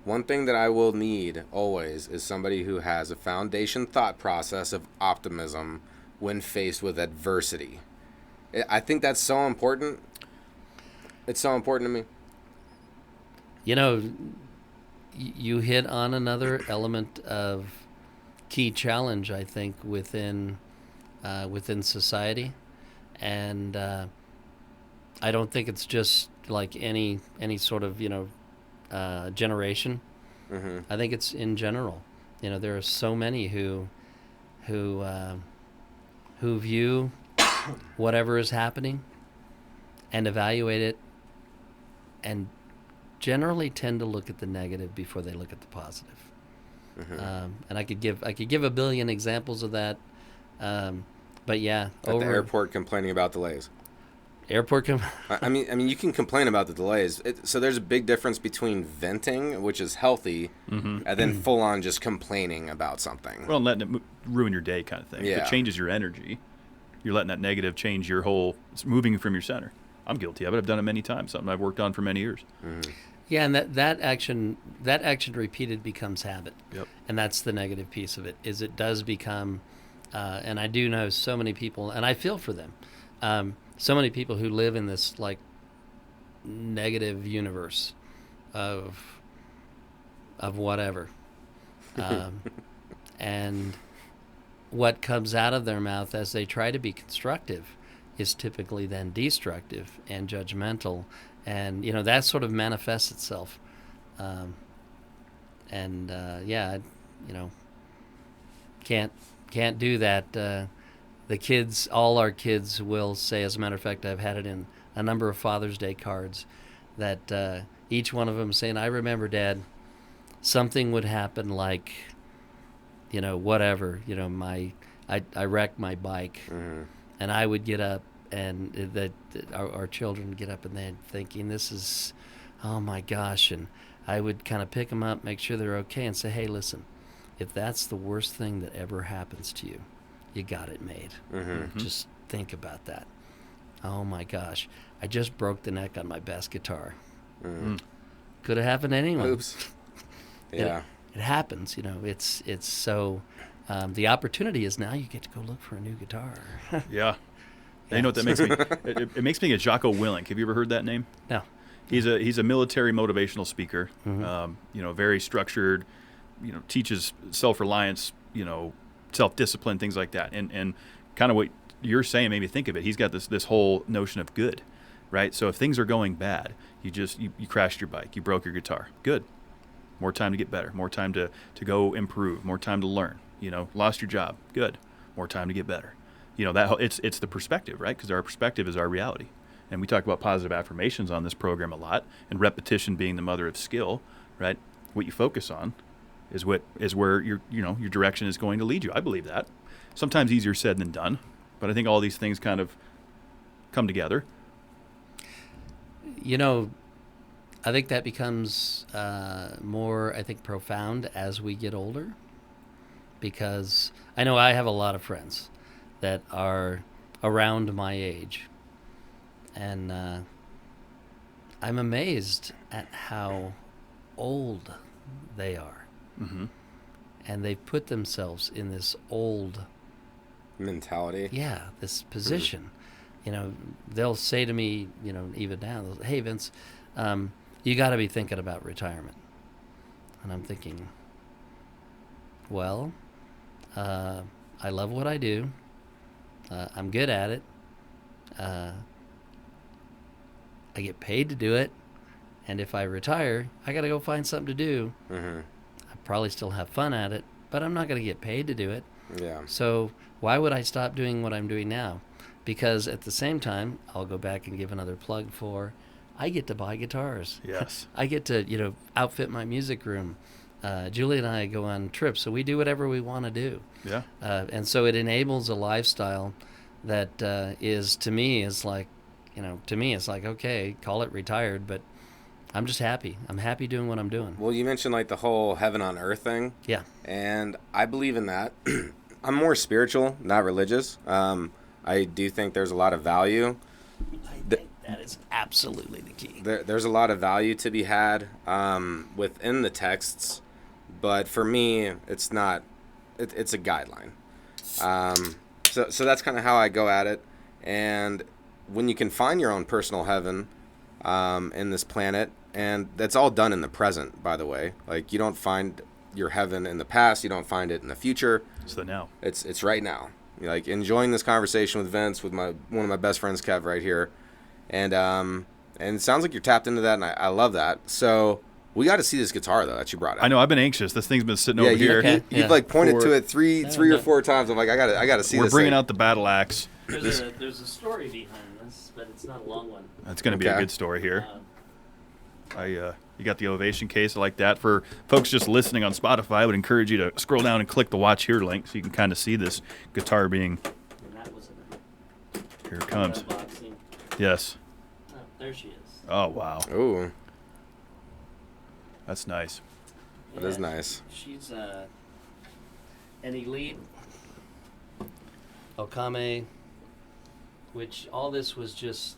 One thing that I will need always is somebody who has a foundation thought process of optimism when faced with adversity. I think that's so important. It's so important to me. You hit on another element of key challenge, I think, within society, and I don't think it's just like any sort of generation. I think it's in general. There are so many who view whatever is happening and evaluate it, and generally tend to look at the negative before they look at the positive. And I could give a billion examples of that. But yeah, at the airport complaining about delays. I mean, you can complain about the delays. So there's a big difference between venting, which is healthy, and then full on just complaining about something. Well, and letting it ruin your day, kind of thing. Yeah. If it changes your energy, you're letting that negative change your whole. It's moving from your center. I'm guilty of it. I've done it many times. Something I've worked on for many years. Yeah, and that action repeated becomes habit. Yep. And that's the negative piece of it. Is it does become, and I do know so many people, and I feel for them. So many people who live in this negative universe of whatever, and what comes out of their mouth as they try to be constructive is typically then destructive and judgmental, and that sort of manifests itself. Can't do that. The kids, all our kids will say, as a matter of fact, I've had it in a number of Father's Day cards, that each one of them saying, I remember, Dad, something would happen like, whatever, I wrecked my bike, and I would get up, and our children would get up, and they're thinking, this is, oh my gosh, and I would kind of pick them up, make sure they're okay, and say, hey, listen, if that's the worst thing that ever happens to you, you got it made. Just think about that. Oh my gosh, I just broke the neck on my bass guitar. Could have happened to anyone. Oops. Yeah. It happens. It's so. The opportunity is now you get to go look for a new guitar. Yeah. You know what that makes me? It makes me think of Jocko Willink. Have you ever heard that name? No. He's a military motivational speaker. Very structured. Teaches self-reliance. Self-discipline, things like that, and kind of what you're saying made me think of it. He's got this whole notion of good, right? So if things are going bad, you crashed your bike, you broke your guitar, good, more time to get better, more time to go improve, more time to learn. Lost your job, good, more time to get better. It's the perspective, right? Because our perspective is our reality, and we talk about positive affirmations on this program a lot, and repetition being the mother of skill, right? What you focus on is where your direction is going to lead you. I believe that. Sometimes easier said than done, but I think all these things kind of come together. I think that becomes more, profound as we get older, because I know I have a lot of friends that are around my age, and I'm amazed at how old they are. And they've put themselves in this old mentality. Yeah, this position. They'll say to me, even now, hey, Vince, you got to be thinking about retirement. And I'm thinking, well, I love what I do. I'm good at it. I get paid to do it. And if I retire, I got to go find something to do. Mm-hmm. I probably still have fun at it, but I'm not going to get paid to do it. Yeah. So why would I stop doing what I'm doing now? Because at the same time, I'll go back and give another plug for, I get to buy guitars. Yes. I get to, outfit my music room. Julie and I go on trips, so we do whatever we want to do. Yeah. And so it enables a lifestyle that is, to me, it's like, okay, call it retired, but I'm just happy. I'm happy doing what I'm doing. Well, you mentioned like the whole heaven on earth thing. Yeah. And I believe in that. I'm more spiritual, not religious. I do think there's a lot of value. I think that is absolutely the key. There's a lot of value to be had within the texts, but for me, it's not. It's a guideline. So that's kind of how I go at it. And when you can find your own personal heaven in this planet, and that's all done in the present, by the way. Like, you don't find your heaven in the past, you don't find it in the future. It's the now. It's right now. You're like enjoying this conversation with Vince, with one of my best friends, Kev, right here, and it sounds like you're tapped into that, and I love that. So we got to see this guitar though that you brought out. I know. I've been anxious. This thing's been sitting over here. Okay. You've Yeah. like pointed For- to it three or four times. I'm like, I gotta see We're this. bringing thing. out the battle axe. There's a story behind this, but it's not a long one. That's going to be a Okay. good story here. You got the Ovation case. I like that. For folks just listening on Spotify, I would encourage you to scroll down and click the Watch Here link so you can kind of see this guitar being. And that was Here it comes. unboxing. Yes. Oh, there she is. Oh wow, Ooh, that's nice. that is nice. She's an elite Okame, which all this was just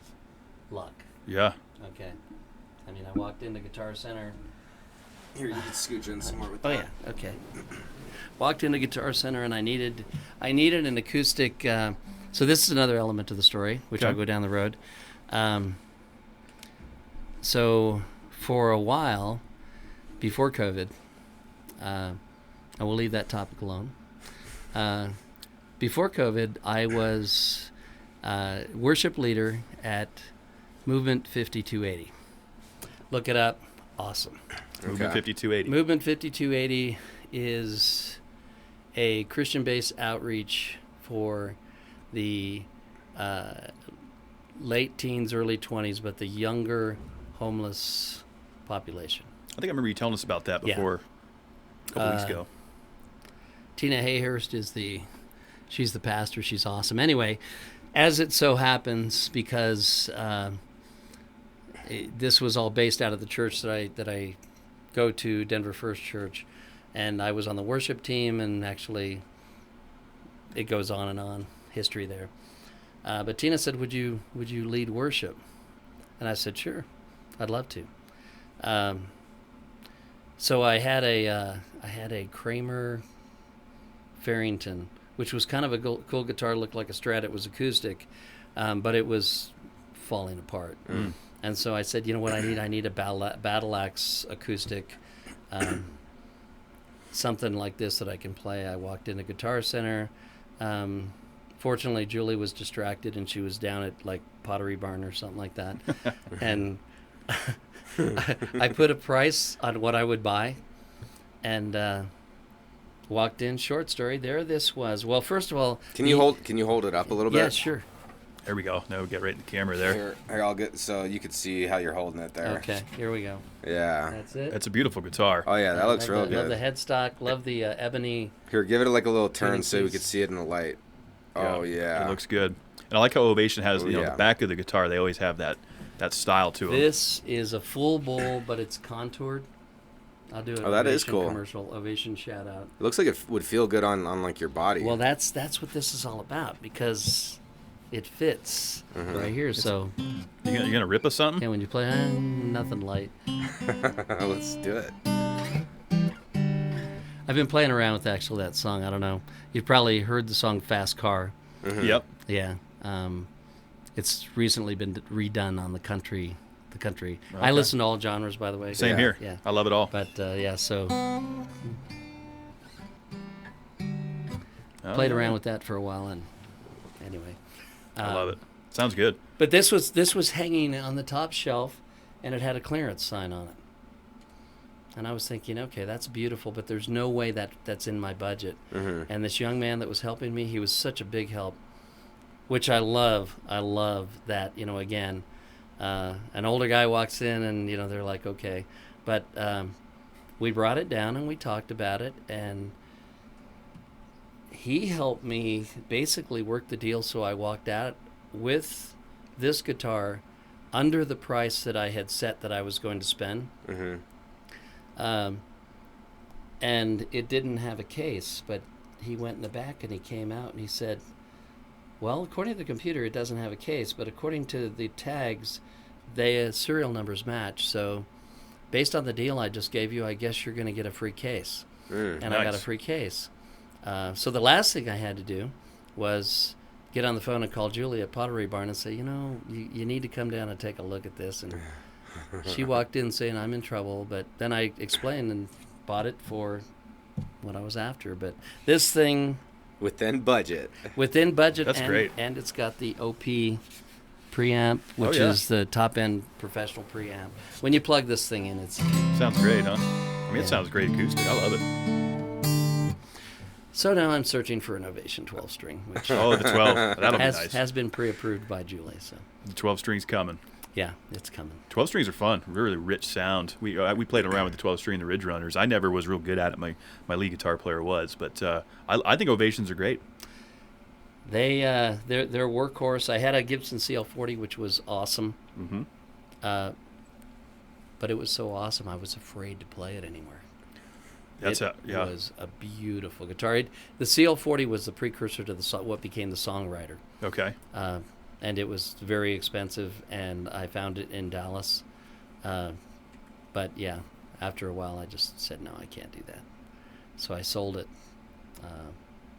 luck. Yeah. Okay. I mean, I walked into Guitar Center. Here, you can scooch in some more with Oh yeah. Okay. Walked into Guitar Center and I needed an acoustic. So this is another element to the story, which Okay. I'll go down the road. So for a while, before COVID, I will leave that topic alone. Before COVID, I was worship leader at Movement 5280. Look it up. Awesome. Movement Okay. 5280. Movement 5280 is a Christian-based outreach for the late teens, early 20s, but the younger homeless population. I think I remember you telling us about that Yeah. before a couple weeks ago. Tina Hayhurst she's the pastor. She's awesome. Anyway, as it so happens, because this was all based out of the church that I go to, Denver First Church, and I was on the worship team, and actually it goes on and on, history there. But Tina said, would you lead worship? And I said, sure, I'd love to. So I had a Kramer Farrington, which was kind of a cool guitar, looked like a Strat. It was acoustic, but it was falling apart. And so I said, you know what I need? I need a battle axe acoustic, something like this that I can play. I walked into Guitar Center. Fortunately, Julie was distracted and she was down at like Pottery Barn or something like that. And I put a price on what I would buy, and walked in. Short story. There, this was. Well, first of all, Can you hold it up a little bit? Yeah, sure. There we go. Now we get right in the camera there. Here, I'll get so you can see how you're holding it there. Okay, here we go. Yeah. That's it. That's a beautiful guitar. Oh yeah, that looks real Love good. the headstock. Love the ebony. Here, give it like a little turn Tuning so we piece. could see it in the light. Oh yeah. It looks good. And I like how Ovation has, Oh, the yeah. back of the guitar. They always have that style to them. This is a full bowl, but it's contoured. I'll do an Oh, that is Ovation cool. commercial. Ovation shout out. It looks like it would feel good on like your body. Well, that's what this is all about, because it fits right here. So You gonna rip us something? yeah, when you play, nothing light. Let's do it. I've been playing around with actually that song. I don't know. You've probably heard the song "Fast Car." Yep. Yeah. It's recently been redone on the country. I Okay. listen to all genres, by the way. Same Yeah. here. Yeah. I love it all. But yeah, so Oh, played yeah. around with that for a while, and anyway. I love it. Sounds good. But this was hanging on the top shelf, and it had a clearance sign on it. And I was thinking, okay, that's beautiful, but there's no way that's in my budget. And this young man that was helping me, he was such a big help, which I love. I love that, again, an older guy walks in and, they're like, okay. But we brought it down and we talked about it, and he helped me basically work the deal so I walked out with this guitar under the price that I had set that I was going to spend. And it didn't have a case, but he went in the back and he came out and he said, well, according to the computer, it doesn't have a case, but according to the tags, the serial numbers match. So based on the deal I just gave you, I guess you're going to get a free case. And nice. I got a free case. So the last thing I had to do was get on the phone and call Julie at Pottery Barn and say, you need to come down and take a look at this. And she walked in saying, I'm in trouble. But then I explained and bought it for what I was after. But this thing... Within budget. That's and, great. And it's got the OP preamp, which is the top-end professional preamp. When you plug this thing in, it's... Sounds great, huh? I mean, it sounds great acoustic. I love it. So now I'm searching for an Ovation 12-string, which Oh, the 12. That'll be nice. has been pre-approved by Julie. So The 12 string's coming. yeah, it's coming. 12 strings are fun. Really rich sound. We played around with the 12 string, the Ridge Runners. I never was real good at it. My lead guitar player was, but I think Ovations are great. They're workhorse. I had a Gibson CL40, which was awesome. But it was so awesome, I was afraid to play it anymore. It was a beautiful guitar. The CL40 was the precursor to what became the Songwriter. Okay. And it was very expensive, and I found it in Dallas. But yeah, after a while, I just said, no, I can't do that. So I sold it,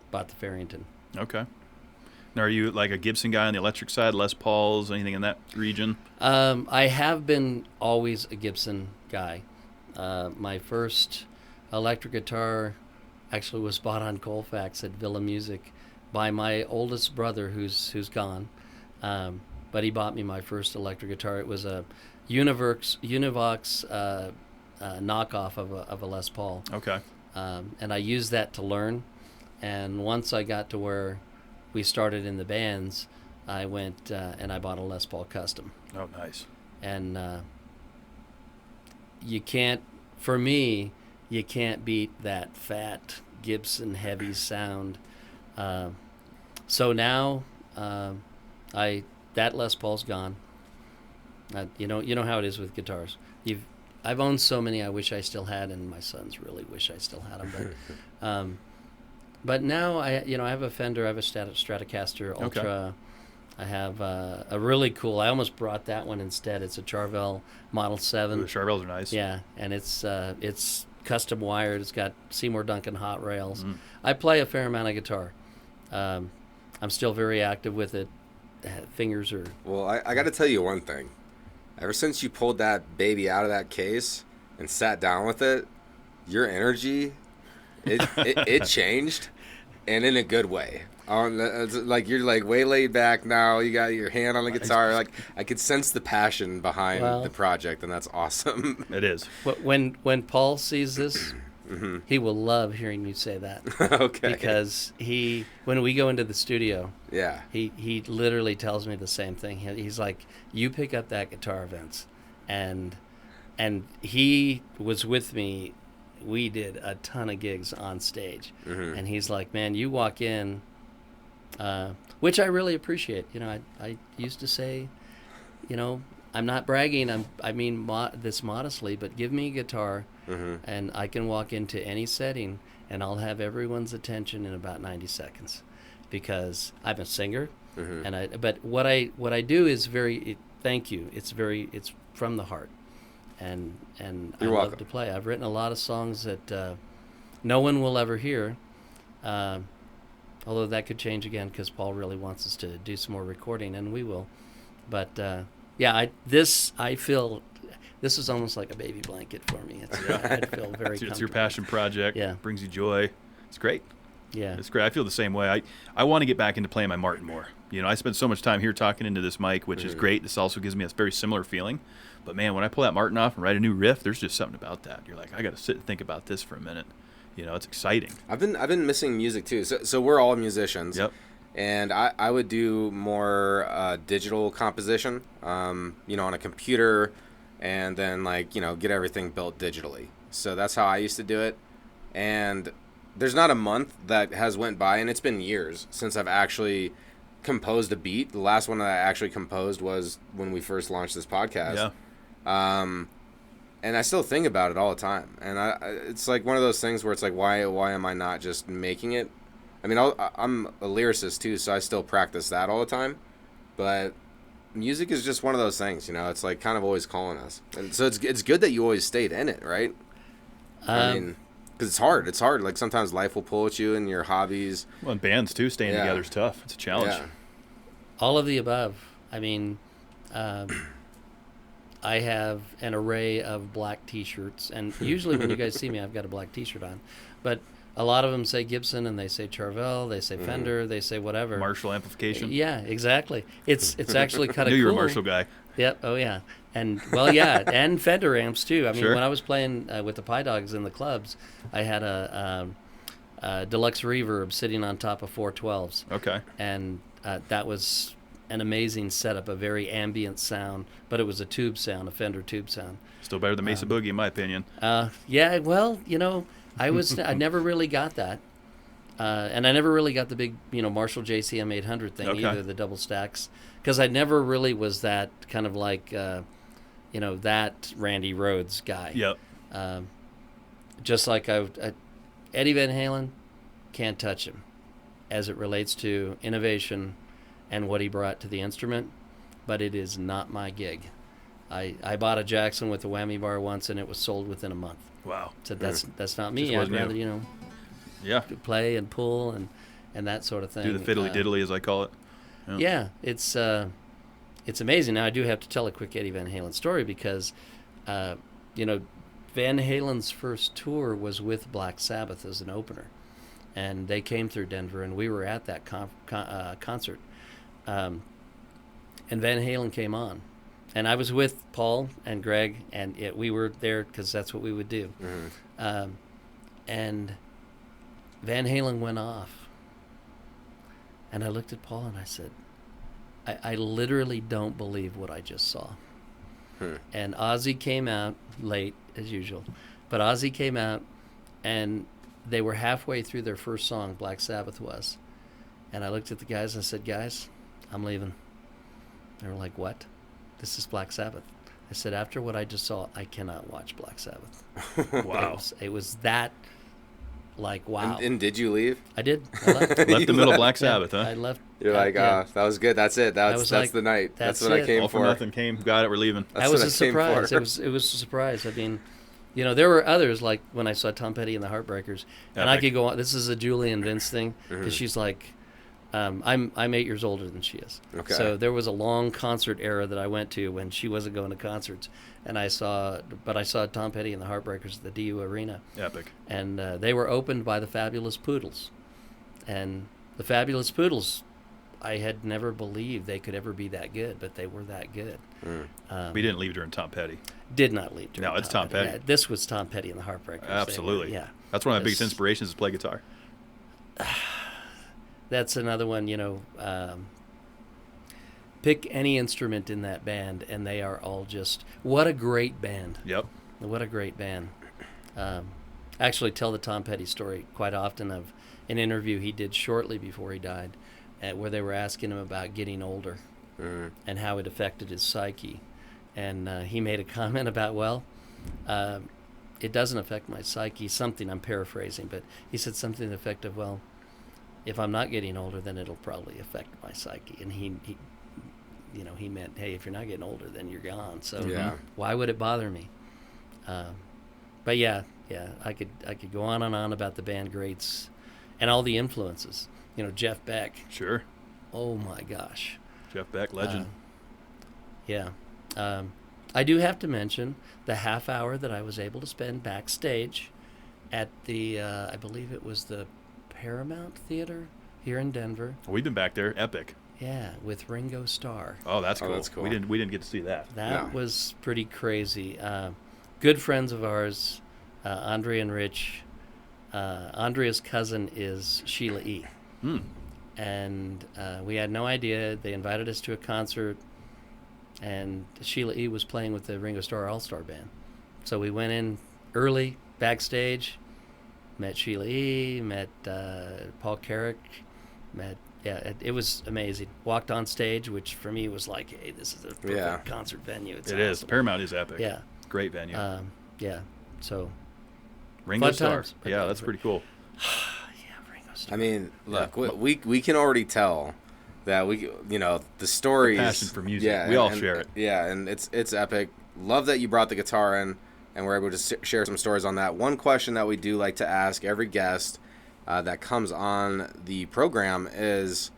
bought the Farrington. Okay. Now, are you like a Gibson guy on the electric side, Les Pauls, anything in that region? I have been always a Gibson guy. My first electric guitar actually was bought on Colfax at Villa Music by my oldest brother, who's gone. But he bought me my first electric guitar. It was a Univox knockoff of a Les Paul. Okay. And I used that to learn. And once I got to where we started in the bands, I went and I bought a Les Paul Custom. Oh, nice. And you can't beat that fat Gibson heavy sound. So now that Les Paul's gone. You know how it is with guitars. I've owned so many I wish I still had, and my sons really wish I still had them. But now I have a Fender, I have a Stratocaster Ultra. Okay. I have a really cool. I almost brought that one instead. It's a Charvel Model 7. Ooh, the Charvels are nice. Yeah, and it's custom wired. It's got Seymour Duncan hot rails. I play a fair amount of guitar. I'm still very active with it. Fingers are... Well, I got to tell you one thing. Ever since you pulled that baby out of that case and sat down with it, your energy, it changed, and in a good way. Like you're like way laid back now. You got your hand on the guitar. Like I could sense the passion behind the project, and that's awesome. It is. When Paul sees this, he will love hearing you say that. Okay. Because when we go into the studio, yeah, he literally tells me the same thing. He's like, "You pick up that guitar, Vince," and he was with me. We did a ton of gigs on stage, and he's like, "Man, you walk in." Which I really appreciate. I used to say, I'm not bragging. I mean this modestly, but give me a guitar, and I can walk into any setting, and I'll have everyone's attention in about 90 seconds, because I'm a singer, but what I do is thank you. It's from the heart, and I love to play. I've written a lot of songs that no one will ever hear. Although that could change again because Paul really wants us to do some more recording, and we will. But I feel this is almost like a baby blanket for me. I feel very comfortable. It's your passion project. Yeah, brings you joy. It's great. Yeah, it's great. I feel the same way. I want to get back into playing my Martin more. I spend so much time here talking into this mic, which is great. This also gives me a very similar feeling. But man, when I pull that Martin off and write a new riff, there's just something about that. You're like, I got to sit and think about this for a minute. It's exciting. I've been missing music too. So we're all musicians. Yep. And I would do more digital composition, on a computer, and then get everything built digitally. So that's how I used to do it. And there's not a month that has went by, and it's been years since I've actually composed a beat. The last one that I actually composed was when we first launched this podcast. Yeah. And I still think about it all the time. And it's like one of those things where it's like, why am I not just making it? I mean, I'm a lyricist too, so I still practice that all the time. But music is just one of those things, it's like kind of always calling us. And so it's good that you always stayed in it, right? I mean, because it's hard. It's hard. Like sometimes life will pull at you and your hobbies. Well, and bands too, staying together is tough. It's a challenge. Yeah. All of the above. I mean, I have an array of black T-shirts, and usually when you guys see me, I've got a black T-shirt on. But a lot of them say Gibson, and they say Charvel, they say Fender, they say whatever. Marshall amplification. Yeah, exactly. It's actually kind of cool. I knew you were a Marshall guy. Yep. Oh yeah. And and Fender amps too. I mean, Sure. when I was playing with the PyeDawgs in the clubs, I had a deluxe reverb sitting on top of 412s. Okay. And that was an amazing setup, a very ambient sound, but it was a tube sound, a Fender tube sound. Still better than Mesa Boogie, in my opinion. Yeah. Well, I never really got that. And I never really got the big, Marshall JCM 800 thing either, the double stacks, because I never really was that kind of like, that Randy Rhoads guy. Yep. Just like Eddie Van Halen, can't touch him as it relates to innovation and what he brought to the instrument, but it is not my gig. I bought a Jackson with a whammy bar once, and it was sold within a month. Wow. So that's not me. Just I'd wasn't rather, you. Yeah. play and pull and that sort of thing. Do the fiddly diddly, as I call it. Yeah, it's amazing. Now I do have to tell a quick Eddie Van Halen story because, Van Halen's first tour was with Black Sabbath as an opener, and they came through Denver, and we were at that concert, and Van Halen came on, and I was with Paul and Greg, and we were there because that's what we would do, and Van Halen went off. And I looked at Paul and I said, I literally don't believe what I just saw. And Ozzy came out late, as usual. But Ozzy came out, and they were halfway through their first song, Black Sabbath was. And I looked at the guys and I said, guys, I'm leaving. They were like, what? This is Black Sabbath. I said, after what I just saw, I cannot watch Black Sabbath. Wow. It was that... Like, wow. And did you leave? I did. I left. Left the middle of Black Sabbath, huh? I left. You're like, yeah. that was good. That's it. That's the night. That's what I it. came All for for. nothing came. Got it. We're leaving. That was what a I came surprise. for. It was a surprise. I mean, there were others, like when I saw Tom Petty and the Heartbreakers, and I Epic. could go on. This is a Julie and Vince thing because she's like, I'm 8 years older than she is. Okay. So there was a long concert era that I went to when she wasn't going to concerts, and I saw Tom Petty and the Heartbreakers at the DU Arena. Epic. And they were opened by the Fabulous Poodles, and the Fabulous Poodles, I had never believed they could ever be that good, but they were that good. We didn't leave during Tom Petty. Did not leave. No, it's Tom Petty. Yeah, this was Tom Petty and the Heartbreakers. Absolutely. Yeah. That's one of my biggest This- inspirations is play guitar. That's another one, pick any instrument in that band, and they are all just, what a great band. Yep. What a great band. Actually tell the Tom Petty story quite often of an interview he did shortly before he died, where they were asking him about getting older and how it affected his psyche. And he made a comment about, it doesn't affect my psyche, something, I'm paraphrasing, but he said something to the effect of, if I'm not getting older, then it'll probably affect my psyche. And he meant, hey, if you're not getting older, then you're gone. So why would it bother me? But yeah, I could go on and on about the band greats and all the influences. Jeff Beck. Sure. Oh my gosh. Jeff Beck, legend. Yeah. I do have to mention the half hour that I was able to spend backstage at the, I believe it was the Paramount Theater here in Denver. We've been back there. Epic. Yeah, with Ringo Starr. Oh, that's Oh, cool. that's cool. We didn't get to see that. That No. was pretty crazy. Good friends of ours, Andre and Rich. Andrea's cousin is Sheila E. And we had no idea. They invited us to a concert, and Sheila E. was playing with the Ringo Starr All-Star Band. So we went in early, backstage, met Sheila E., met Paul Carrick, it was amazing. Walked on stage, which for me was like, hey, this is a perfect concert venue. It's It is. awesome. Paramount is epic. Yeah. Great venue. Yeah. So, Ringo fun Starr. times. Yeah, that's pretty cool. yeah, Ringo Starr. I mean, look, Yeah. we can already tell that the stories. passion for music. Yeah, We all share it. Yeah, and it's epic. Love that you brought the guitar in, and we're able to share some stories on that. One question that we do like to ask every guest that comes on the program is,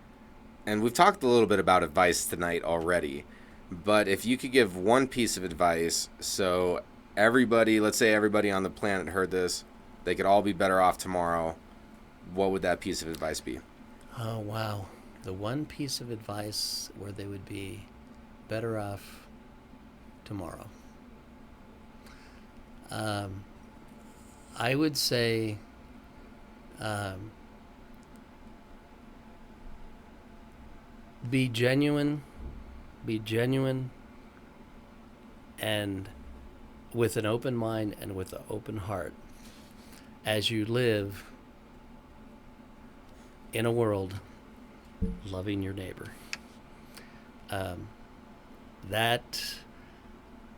and we've talked a little bit about advice tonight already, but if you could give one piece of advice, so everybody, let's say everybody on the planet heard this, they could all be better off tomorrow, what would that piece of advice be? Oh, wow. The one piece of advice where they would be better off tomorrow. I would say be genuine, and with an open mind and with an open heart as you live in a world loving your neighbor. That,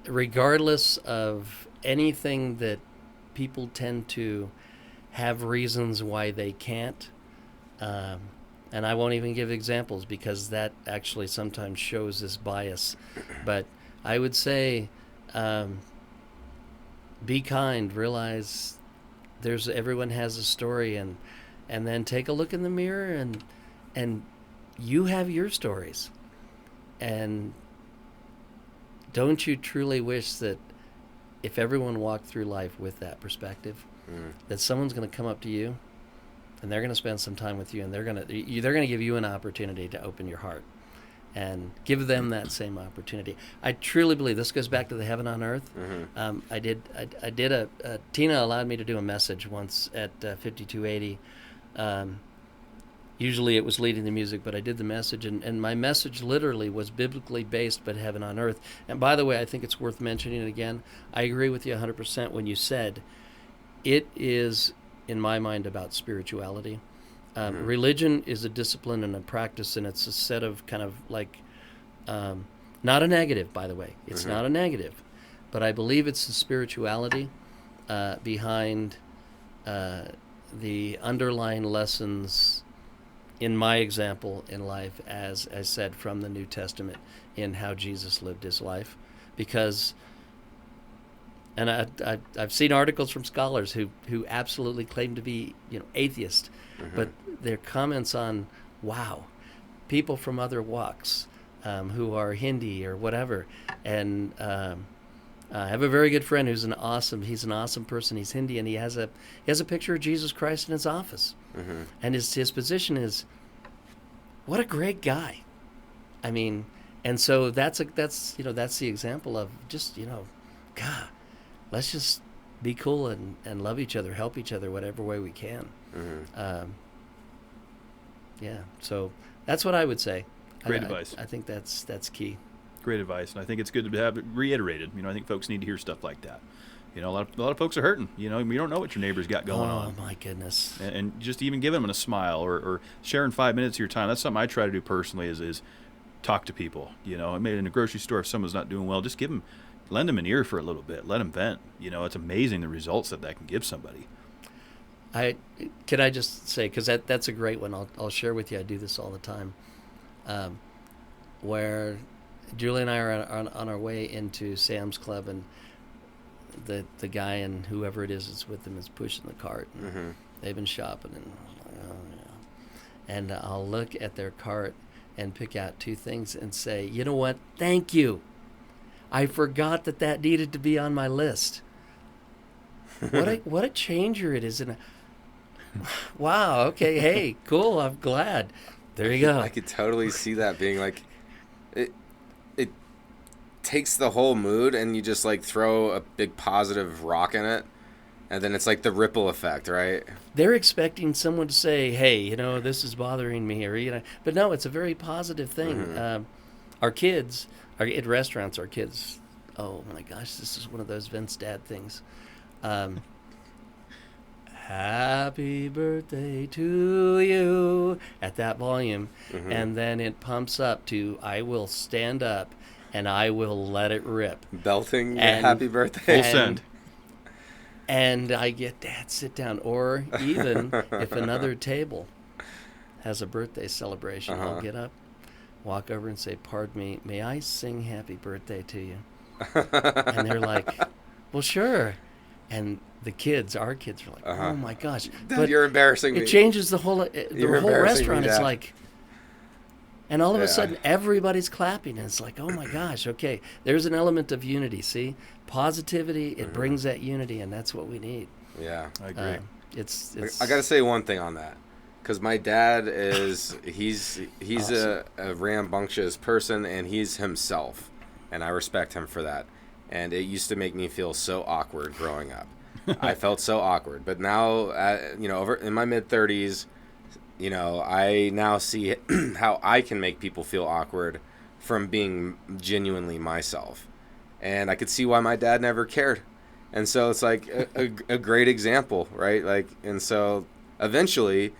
regardless of anything that people tend to have reasons why they can't, and I won't even give examples because that actually sometimes shows this bias, but I would say be kind, realize everyone has a story, and then take a look in the mirror and you have your stories. And don't you truly wish that if everyone walked through life with that perspective, that someone's going to come up to you and they're going to spend some time with you, and they're going to give you an opportunity to open your heart and give them that same opportunity. I truly believe this goes back to the heaven on earth. Tina allowed me to do a message once at 5280. Usually it was leading the music, but I did the message, and my message literally was biblically based, but heaven on earth. And by the way, I think it's worth mentioning it again. I agree with you 100% when you said it is, in my mind, about spirituality. Religion is a discipline and a practice, and it's a set of kind of like, not a negative, by the way. It's not a negative, but I believe it's the spirituality behind the underlying lessons, in my example in life, as I said, from the New Testament, in how Jesus lived his life. Because, and I've seen articles from scholars who absolutely claim to be atheist, but their comments on, wow, people from other walks who are Hindi or whatever, and I have a very good friend he's an awesome person. He's Hindi, and he has a picture of Jesus Christ in his office, and his position is, what a great guy. I mean, and so that's the example of just God, let's just be cool and love each other, help each other whatever way we can. So that's what I would say. Great advice. I think that's key. Great advice, and I think it's good to have it reiterated. I think folks need to hear stuff like that. A lot of folks are hurting. You don't know what your neighbor's got going on. Oh my goodness! And just even giving them a smile or sharing 5 minutes of your time. That's something I try to do personally. Is talk to people. I made it in a grocery store. If someone's not doing well, just lend them an ear for a little bit. Let them vent. It's amazing the results that can give somebody. Can I just say, because that's a great one. I'll share with you. I do this all the time. Where Julie and I are on our way into Sam's Club, and the guy and whoever it is that's with them is pushing the cart. And they've been shopping, and and I'll look at their cart and pick out two things and say, you know what? Thank you. I forgot that needed to be on my list. What a changer it is. Wow. Okay. Hey, cool. I'm glad. There you go. I could totally see that being like, it takes the whole mood and you just like throw a big positive rock in it, and then it's like the ripple effect, right? They're expecting someone to say, "Hey, this is bothering me," or but no, it's a very positive thing. Our kids, at restaurants, our kids. Oh my gosh, this is one of those Vince Dad things. Happy birthday to you at that volume, and then it pumps up to "I will stand up and I will let it rip." Belting And- happy birthday. Full send. And I get, "Dad, sit down." Or even if another table has a birthday celebration, I'll get up, walk over and say, "Pardon me, may I sing happy birthday to you?" And they're like, "Well, sure." And our kids are like, "Oh my gosh." Dad, But you're embarrassing me. it changes the whole You're embarrassing me, restaurant. It's Dad. like, and all of a Yeah. sudden everybody's clapping, and it's like, oh my gosh, okay, there's an element of unity. See, positivity, it brings that unity, and that's what we need. Yeah. I agree. It's I got to say one thing on that, because my dad he's Awesome. a rambunctious person, and he's himself, and I respect him for that. And it used to make me feel so awkward growing up. I felt so awkward, but now, over in my mid-30s, I now see how I can make people feel awkward from being genuinely myself, and I could see why my dad never cared. And so it's like a great example, right? Like, and so eventually,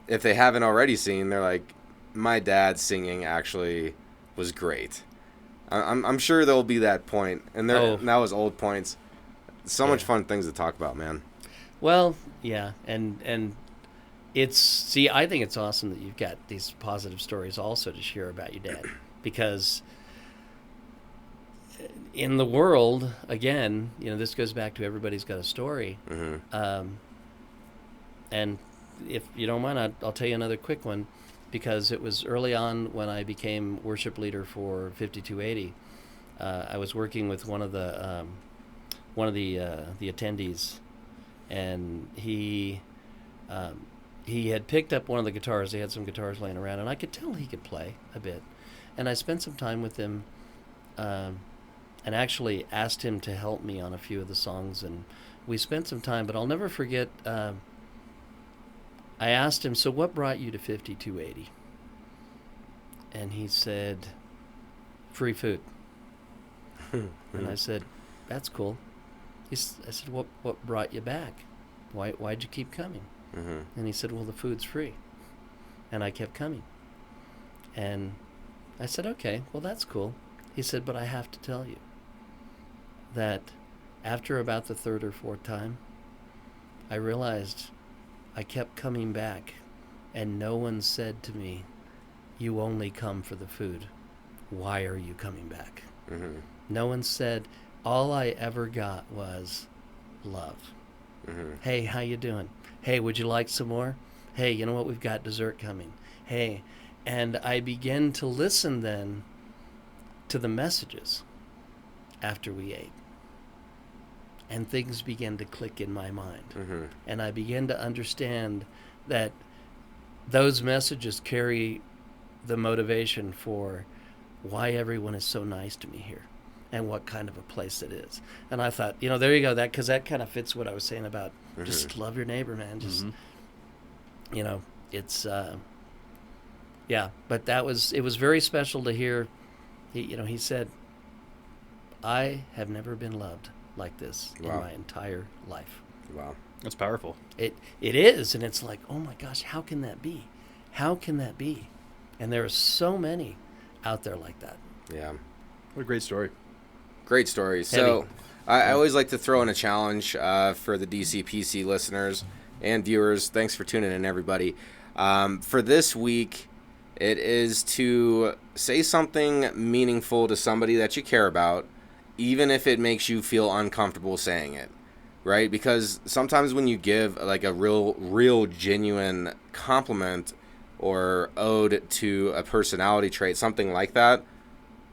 if they haven't already seen, they're like, my dad singing actually was great. I'm sure there'll be that point, and that was old points. So much fun things to talk about, man. Well, yeah, and I think it's awesome that you've got these positive stories also to share about your dad, because in the world, again, this goes back to everybody's got a story. And if you don't mind, I'll tell you another quick one, because it was early on when I became worship leader for 5280. I was working with one of the attendees, and he had picked up one of the guitars. They had some guitars laying around, and I could tell he could play a bit. And I spent some time with him, and actually asked him to help me on a few of the songs, and we spent some time. But I'll never forget, I asked him, "So what brought you to 5280? And he said, "Free food." And I said, "That's cool." I said, "What brought you back? Why'd you keep coming?" And he said, "Well, the food's free." And I kept coming. And I said, "Okay, well, that's cool." He said, "But I have to tell you that after about the third or fourth time, I realized I kept coming back, and no one said to me, 'You only come for the food. Why are you coming back?'" No one said. All I ever got was love. "Hey, how you doing? Hey, would you like some more? Hey, you know what? We've got dessert coming. Hey." And I began to listen then to the messages after we ate. And things began to click in my mind. And I began to understand that those messages carry the motivation for why everyone is so nice to me here, and what kind of a place it is. And I thought, there you go, because that kind of fits what I was saying about just love your neighbor, man. Just, it's, but it was very special to hear. He said, "I have never been loved like this in my entire life." Wow. That's powerful. It is, and it's like, oh my gosh, how can that be? How can that be? And there are so many out there like that. Yeah. What a great story. Great story. So I always like to throw in a challenge for the DCPC listeners and viewers. Thanks for tuning in, everybody. For this week, it is to say something meaningful to somebody that you care about, even if it makes you feel uncomfortable saying it, right? Because sometimes when you give like a real genuine compliment or ode to a personality trait, something like that,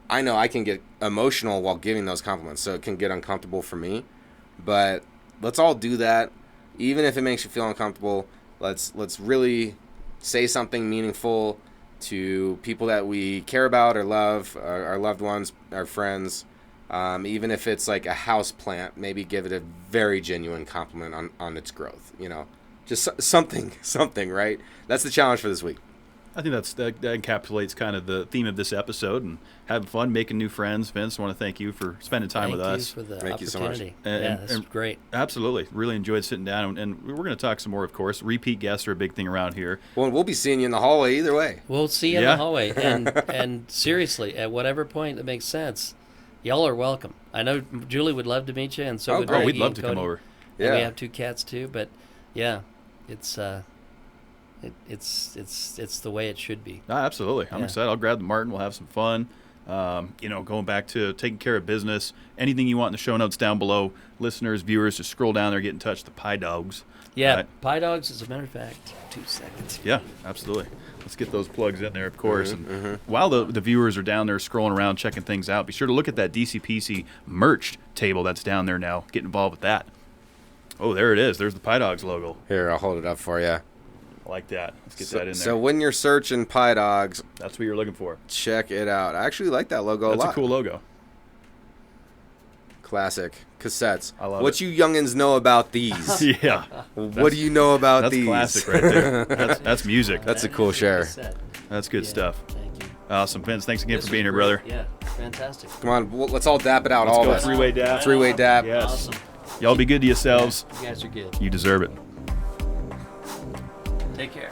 I know I can get emotional while giving those compliments, so it can get uncomfortable for me. But let's all do that, even if it makes you feel uncomfortable. Let's really say something meaningful to people that we care about or love, our loved ones, our friends. Even if it's like a house plant, maybe give it a very genuine compliment on its growth. Just something, right? That's the challenge for this week. I think that encapsulates kind of the theme of this episode, and having fun, making new friends. Vince, I want to thank you for spending time with us. Thank you for the Thank you so much. opportunity. And That's great. Absolutely. Really enjoyed sitting down, and we're going to talk some more, of course. Repeat guests are a big thing around here. Well, we'll be seeing you in the hallway either way. We'll see you in the hallway. And seriously, at whatever point that makes sense, y'all are welcome. I know Julie would love to meet you, and so would Maggie. We'd love and to Cody. come over. And Yeah. we have 2 cats too, but yeah, it's it's the way it should be. Absolutely. I'm excited. I'll grab the Martin. We'll have some fun. Going back to taking care of business. Anything you want in the show notes down below. Listeners, viewers, just scroll down there, get in touch with the PyeDawgs. Yeah, PyeDawgs, as a matter of fact. 2 seconds. Yeah, absolutely. Let's get those plugs in there, of course. And while the viewers are down there scrolling around, checking things out, be sure to look at that DCPC merch table that's down there now. Get involved with that. Oh, there it is. There's the PyeDawgs logo. Here, I'll hold it up for you. I like that. Let's get that in there. So when you're searching PyeDawgs, That's what you're looking for. check it out. I actually like that logo a lot. That's a cool logo. Classic cassettes. I love what it. you youngins know about these? Yeah. What do you know about That's these? classic right there. That's music. That's a cool share. That's good stuff. Thank you. Awesome. Vince, thanks again This for being was here, brother. great. Yeah, fantastic. Come on, let's all dap it out. Let's all go of us. three-way dap. Three-way dap. Yes. Awesome. Y'all be good to yourselves. You guys are good. You deserve it. Take care.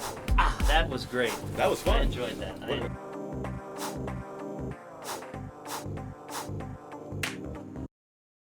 That was great. That was fun. I enjoyed that.